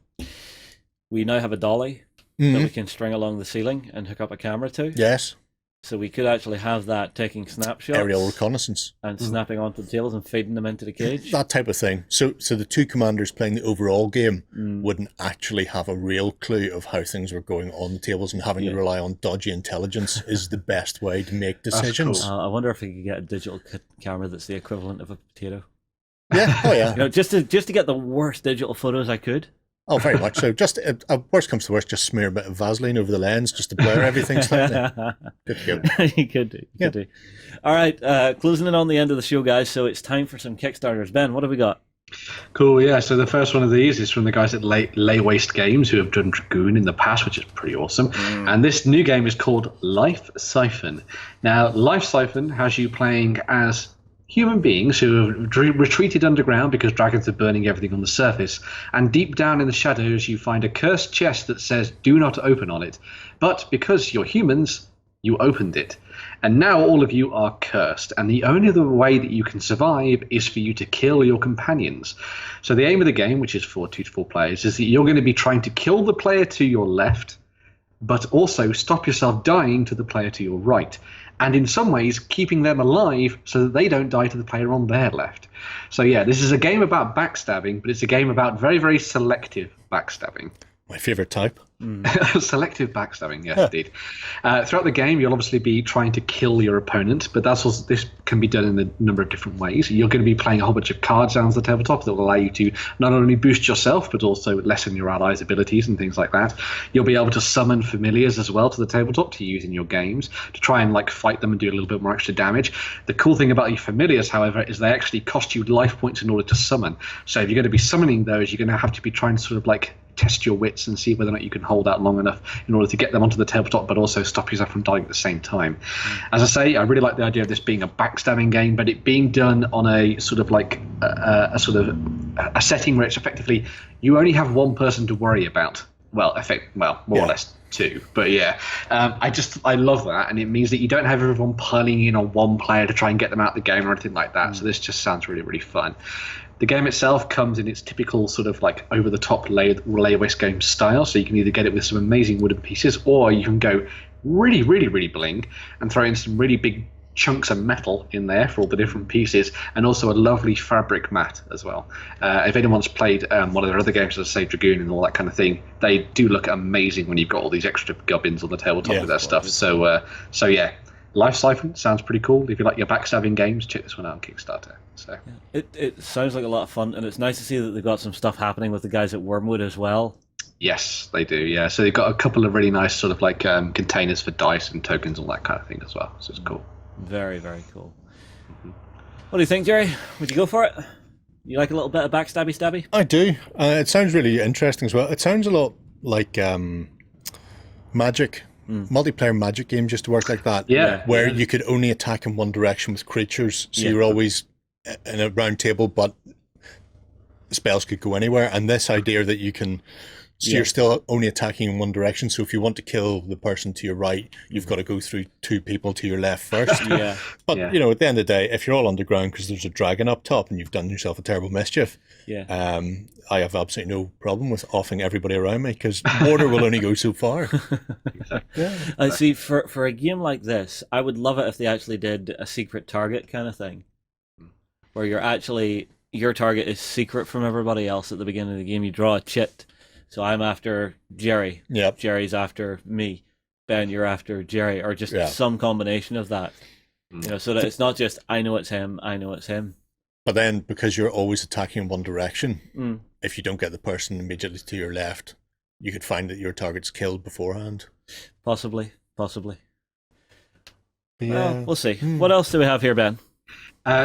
We now have a dolly that we can string along the ceiling and hook up a camera to. Yes. So we could actually have that taking snapshots. Aerial reconnaissance. And snapping onto the tables and feeding them into the cage. That type of thing. So the two commanders playing the overall game wouldn't actually have a real clue of how things were going on the tables, and having to rely on dodgy intelligence is the best way to make decisions. Cool. I wonder if we could get a digital camera that's the equivalent of a potato. Yeah, oh yeah. You know, just to get the worst digital photos I could. Oh, very much so. Just worst comes to worst, just smear a bit of Vaseline over the lens just to blur everything slightly. Good to go. You could do. You could do. All right, closing in on the end of the show, guys. So it's time for some Kickstarters. Ben, what have we got? Cool, yeah. So the first one of these is from the guys at Lay Waste Games, who have done Dragoon in the past, which is pretty awesome. And this new game is called Life Siphon. Now, Life Siphon has you playing as human beings who have retreated underground because dragons are burning everything on the surface, and deep down in the shadows you find a cursed chest that says do not open on it, but because you're humans you opened it, and now all of you are cursed, and the only other way that you can survive is for you to kill your companions. So the aim of the game, which is for 2 to 4 players, is that you're going to be trying to kill the player to your left, but also stop yourself dying to the player to your right, and in some ways keeping them alive so that they don't die to the player on their left. So yeah, this is a game about backstabbing, but it's a game about very, very selective backstabbing. My favourite type. Selective backstabbing, yes, indeed. Throughout the game, you'll obviously be trying to kill your opponent, but this can be done in a number of different ways. You're going to be playing a whole bunch of cards down the tabletop that will allow you to not only boost yourself, but also lessen your allies' abilities and things like that. You'll be able to summon familiars as well to the tabletop to use in your games to try and fight them and do a little bit more extra damage. The cool thing about your familiars, however, is they actually cost you life points in order to summon. So if you're going to be summoning those, you're going to have to be trying to sort of test your wits and see whether or not you can hold out long enough in order to get them onto the tabletop, but also stop yourself from dying at the same time. As I say, I really like the idea of this being a backstabbing game, but it being done on a sort of a setting where it's effectively you only have one person to worry about. More or less 2, but yeah, I love that, and it means that you don't have everyone piling in on one player to try and get them out of the game or anything like that. So this just sounds really, really fun. The game itself comes in its typical sort of over-the-top lay waste game style, so you can either get it with some amazing wooden pieces, or you can go really, really, really bling and throw in some really big chunks of metal in there for all the different pieces, and also a lovely fabric mat as well. If anyone's played one of their other games, as I say, Dragoon and all that kind of thing, they do look amazing when you've got all these extra gubbins on the tabletop with that stuff. So yeah. Life Siphon sounds pretty cool. If you like your backstabbing games, check this one out on Kickstarter. So it sounds like a lot of fun, and it's nice to see that they've got some stuff happening with the guys at Wormwood as well. Yes, they do. Yeah, so they've got a couple of really nice sort of containers for dice and tokens, all that kind of thing as well. So it's cool. Very, very cool. What do you think, Gerry? Would you go for it? You like a little bit of backstabby? I do. It sounds really interesting as well. It sounds a lot like Magic. Multiplayer Magic games used to work like that, where you could only attack in one direction with creatures, so you're always in a round table, but spells could go anywhere. And this idea that you can, you're still only attacking in one direction, so if you want to kill the person to your right, you've got to go through 2 people to your left first. But at the end of the day, if you're all underground because there's a dragon up top and you've done yourself a terrible mischief, I have absolutely no problem with offing everybody around me, because water will only go so far. See, for a game like this, I would love it if they actually did a secret target kind of thing, where you're actually your target is secret from everybody else at the beginning of the game. You draw a chit. So I'm after Gerry. Yep. Jerry's after me. Ben, you're after Gerry, or just some combination of that. You know, so that it's not just I know it's him, I know it's him. But then, because you're always attacking in one direction, if you don't get the person immediately to your left, you could find that your target's killed beforehand. Possibly. Yeah. Well, we'll see. What else do we have here, Ben?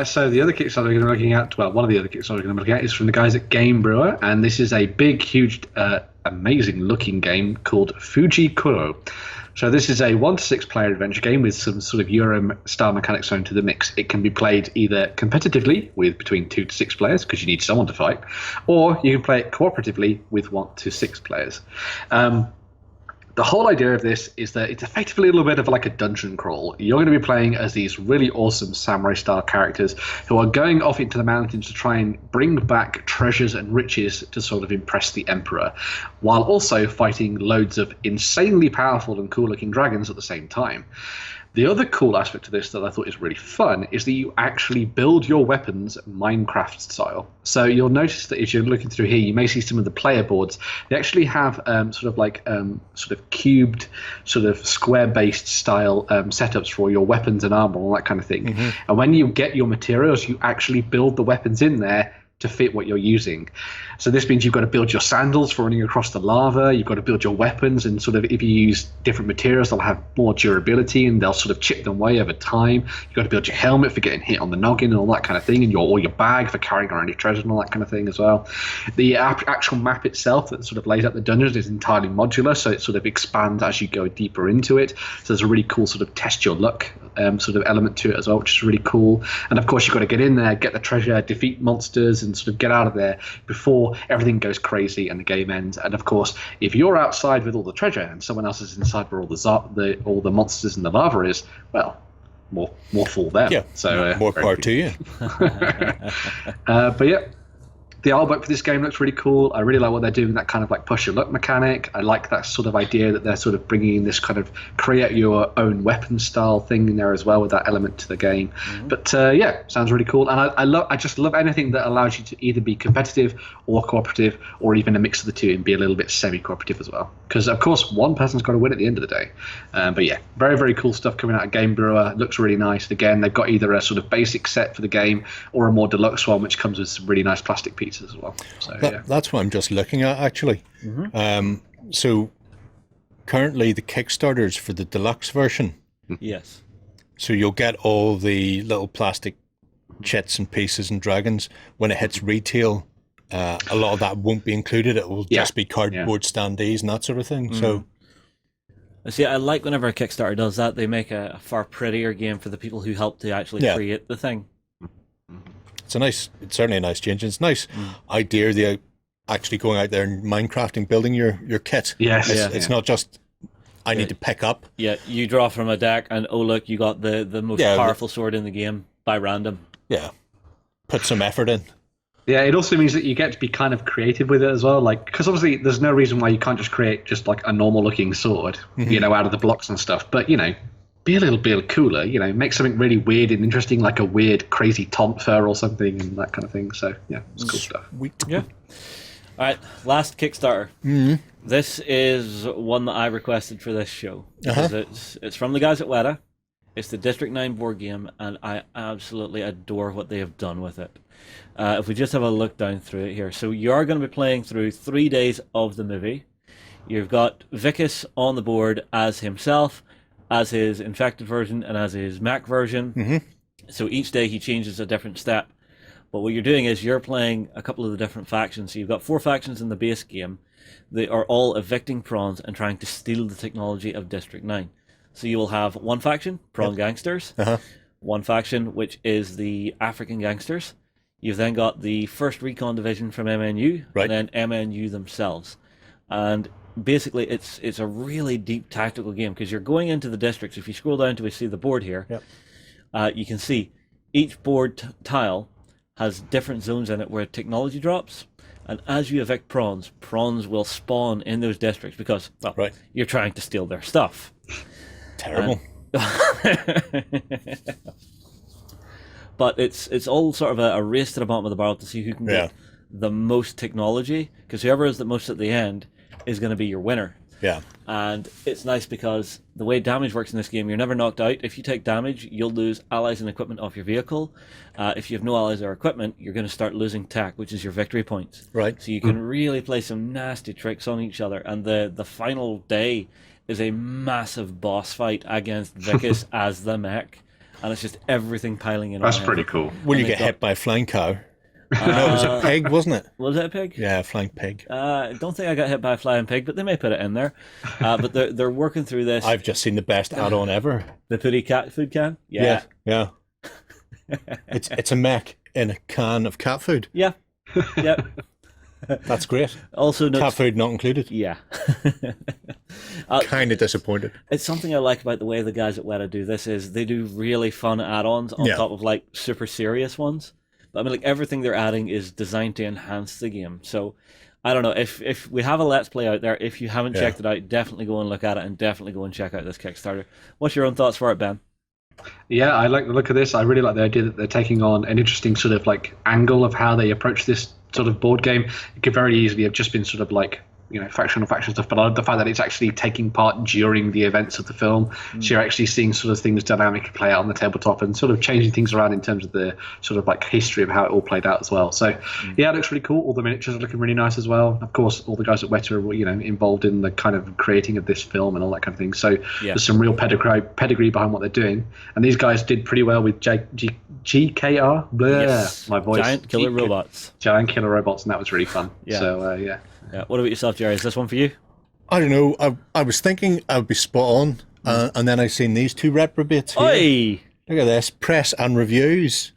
So the other Kickstarter we're going to be looking at, well, one of the other Kickstarter we're going to be looking at is from the guys at Game Brewer, and this is a big, huge, amazing-looking game called Fuji Kuro. So this is a 1 to 6 player adventure game with some sort of Euro-style mechanics thrown to the mix. It can be played either competitively with between 2 to 6 players, because you need someone to fight, or you can play it cooperatively with 1 to 6 players. The whole idea of this is that it's effectively a little bit of like a dungeon crawl. You're going to be playing as these really awesome samurai-style characters who are going off into the mountains to try and bring back treasures and riches to sort of impress the emperor, while also fighting loads of insanely powerful and cool-looking dragons at the same time. The other cool aspect of this that I thought is really fun is that you actually build your weapons Minecraft style. So you'll notice that if you're looking through here, you may see some of the player boards. They actually have sort of cubed, sort of square-based style setups for your weapons and armor, all that kind of thing. And when you get your materials, you actually build the weapons in there to fit what you're using. So this means you've got to build your sandals for running across the lava, you've got to build your weapons, and sort of if you use different materials, they'll have more durability and they'll sort of chip them away over time. You've got to build your helmet for getting hit on the noggin and all that kind of thing, and your bag for carrying around your treasure and all that kind of thing as well. The actual map itself that sort of lays out the dungeons is entirely modular, so it sort of expands as you go deeper into it. So there's a really cool sort of test your luck sort of element to it as well, which is really cool. And of course, you've got to get in there, get the treasure, defeat monsters, and sort of get out of there before everything goes crazy and the game ends. And of course, if you're outside with all the treasure and someone else is inside where all the monsters and the lava is, well, more fool them. Yeah, so more power to you. But yeah, the artwork for this game looks really cool. I really like what they're doing, that kind of like push your luck mechanic. I like that sort of idea that they're sort of bringing in this kind of create your own weapon style thing in there as well, with that element to the game. But yeah, sounds really cool. And I just love anything that allows you to either be competitive or cooperative, or even a mix of the two and be a little bit semi-cooperative as well. Because of course, one person's got to win at the end of the day. But yeah, very, very cool stuff coming out of Game Brewer. It looks really nice. Again, they've got either a sort of basic set for the game or a more deluxe one, which comes with some really nice plastic pieces as well. So that's what I'm just looking at actually. So currently the Kickstarter's for the deluxe version. Yes. So you'll get all the little plastic chits and pieces and dragons. When it hits retail, a lot of that won't be included. It will just be cardboard standees and that sort of thing. So see, I like whenever a Kickstarter does that. They make a far prettier game for the people who help to actually create the thing. It's certainly a nice change. It's a nice idea, the actually going out there and Minecrafting, building your kit. Yes. It's not just I need to pick up. Yeah, you draw from a deck and oh look, you got the most powerful sword in the game by random. Yeah. Put some effort in. Yeah, it also means that you get to be kind of creative with it as well. Like, because obviously there's no reason why you can't just create just like a normal looking sword, out of the blocks and stuff. But, be a little bit cooler, make something really weird and interesting, like a weird, crazy taunt fur or something and that kind of thing. So, yeah, it's cool stuff. Yeah. All right, last Kickstarter. This is one that I requested for this show. It's from the guys at Weta. It's the District 9 board game, and I absolutely adore what they have done with it. If we just have a look down through it here. So you're going to be playing through 3 days of the movie. You've got Vicus on the board as himself, as his infected version and as his Mac version. So each day he changes a different step. But what you're doing is you're playing a couple of the different factions. So you've got 4 factions in the base game. They are all evicting prawns and trying to steal the technology of District 9. So you will have one faction, prawn gangsters, one faction, which is the African gangsters. You've then got the 1st Recon Division from MNU, and then MNU themselves. And basically, it's a really deep tactical game because you're going into the districts. If you scroll down to see the board here, you can see each board tile has different zones in it where technology drops. And as you evict prawns will spawn in those districts because you're trying to steal their stuff. Terrible. but it's all sort of a race to the bottom of the barrel to see who can get the most technology, because whoever is the most at the end is going to be your winner. Yeah. And it's nice because the way damage works in this game, you're never knocked out. If you take damage, you'll lose allies and equipment off your vehicle. If you have no allies or equipment, you're going to start losing tech, which is your victory points. Right. So you can really play some nasty tricks on each other. And the final day is a massive boss fight against Vicus as the mech. And it's just everything piling in. That's pretty cool. Will you get hit by a flying cow? No, it was a pig, wasn't it? Was it a pig? Yeah, a flying pig. I don't think I got hit by a flying pig, but they may put it in there. But they're working through this. I've just seen the best add-on ever. The putty cat food can? Yeah. It's a mech in a can of cat food. Yeah. Yep. That's great. Also, cat food not included. Yeah. Kind of disappointed. It's something I like about the way the guys at Weta do this is they do really fun add-ons on top of like super serious ones. But I mean, like everything they're adding is designed to enhance the game. So I don't know if we have a Let's Play out there. If you haven't checked it out, definitely go and look at it, and definitely go and check out this Kickstarter. What's your own thoughts for it, Ben? Yeah, I like the look of this. I really like the idea that they're taking on an interesting sort of like angle of how they approach this sort of board game. It could very easily have just been sort of like, you know, faction stuff, but I love the fact that it's actually taking part during the events of the film. So you're actually seeing sort of things dynamically play out on the tabletop and sort of changing things around in terms of the sort of like history of how it all played out as well. So yeah, it looks really cool. All the miniatures are looking really nice as well. Of course, all the guys at Weta are, you know, involved in the kind of creating of this film and all that kind of thing. So there's some real pedigree behind what they're doing. And these guys did pretty well with GKR. Yes. My voice. Giant killer robots. Giant killer robots, and that was really fun. Yeah. So yeah. What about yourself, Gerry? Is this one for you? I don't know. I was thinking I would be spot on, and then I seen these two reprobates here. Oi! Look at this. Press and reviews.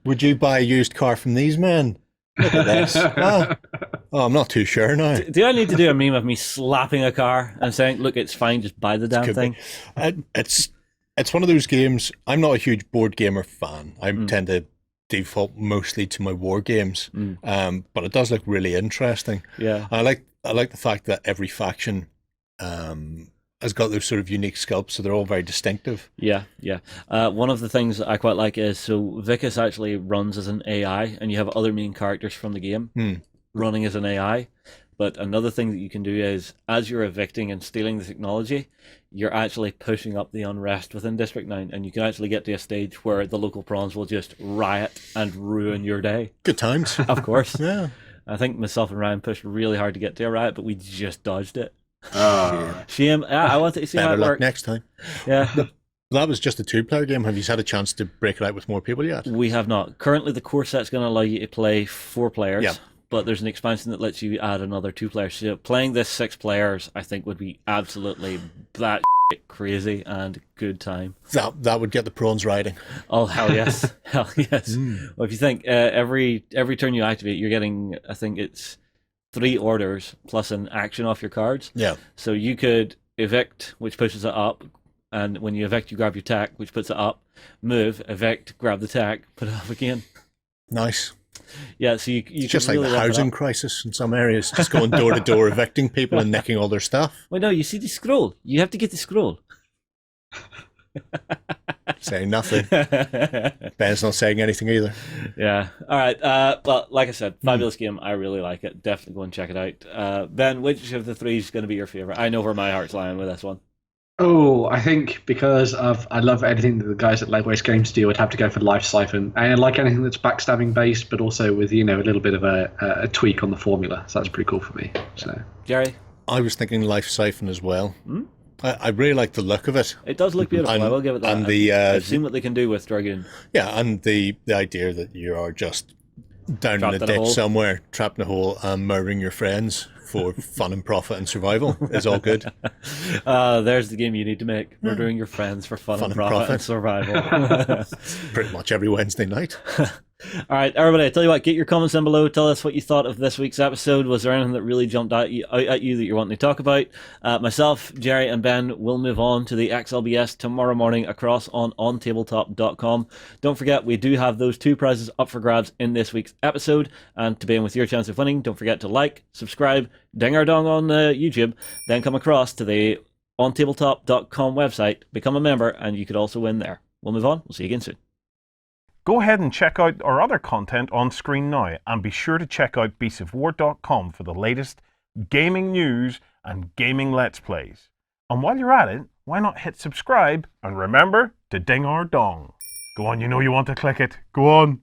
Would you buy a used car from these men? Look at this. Oh, I'm not too sure now. Do I need to do a meme of me slapping a car and saying, look, it's fine, just buy the damn thing? It's one of those games. I'm not a huge board gamer fan. I tend to default mostly to my war games, but it does look really interesting. Yeah, I like the fact that every faction has got those sort of unique sculpts, so they're all very distinctive. Yeah. One of the things that I quite like is, so Vicus actually runs as an AI, and you have other main characters from the game running as an AI. But another thing that you can do is, as you're evicting and stealing the technology, you're actually pushing up the unrest within District 9, and you can actually get to a stage where the local prawns will just riot and ruin your day. Good times. Of course. Yeah. I think myself and Ryan pushed really hard to get to a riot, but we just dodged it. Shame. I wanted to see how it worked. Next time. Yeah. That was just a 2-player game. Have you had a chance to break it out with more people yet? We have not. Currently, the core set's going to allow you to play 4 players. Yeah. But there's an expansion that lets you add another 2 players. So playing this 6 players, I think, would be absolutely that crazy and good time. That would get the prawns riding. Oh, hell yes. Hell yes. Well, if you think every turn you activate, you're getting, I think it's 3 orders plus an action off your cards. Yeah. So you could evict, which pushes it up. And when you evict, you grab your tack, which puts it up. Move, evict, grab the tack, put it up again. Nice. Yeah, so you it's just really like the housing crisis in some areas, just going door to door, evicting people and nicking all their stuff. Well, no, you see the scroll. You have to get the scroll. Saying nothing. Ben's not saying anything either. Yeah. All right. Well, like I said, fabulous game. I really like it. Definitely go and check it out. Ben, which of the 3 is going to be your favorite? I know where my heart's lying with this one. Oh, I think because I love anything that the guys at Lightwaste Games do, I'd have to go for Life Siphon. And I like anything that's backstabbing based, but also with, you know, a little bit of a tweak on the formula. So that's pretty cool for me. So, Gerry? I was thinking Life Siphon as well. I really like the look of it. It does look beautiful. I will give it that. And I've seen what they can do with Dragoon. Yeah, and the idea that you are just down in a ditch somewhere, trapped in a hole, and murdering your friends for fun and profit and survival is all good. There's the game you need to make. Murdering your friends for fun and profit and survival. Pretty much every Wednesday night. All right, everybody, I tell you what, get your comments down below. Tell us what you thought of this week's episode. Was there anything that really jumped out at you that you're wanting to talk about? Myself, Gerry, and Ben will move on to the XLBS tomorrow morning across on OnTableTop.com. Don't forget, we do have those 2 prizes up for grabs in this week's episode. And to be in with your chance of winning, don't forget to like, subscribe, ding our dong on YouTube, then come across to the OnTableTop.com website, become a member, and you could also win there. We'll move on. We'll see you again soon. Go ahead and check out our other content on screen now, and be sure to check out beastofwar.com for the latest gaming news and gaming let's plays. And while you're at it, why not hit subscribe and remember to ding our dong. Go on, you know you want to click it. Go on.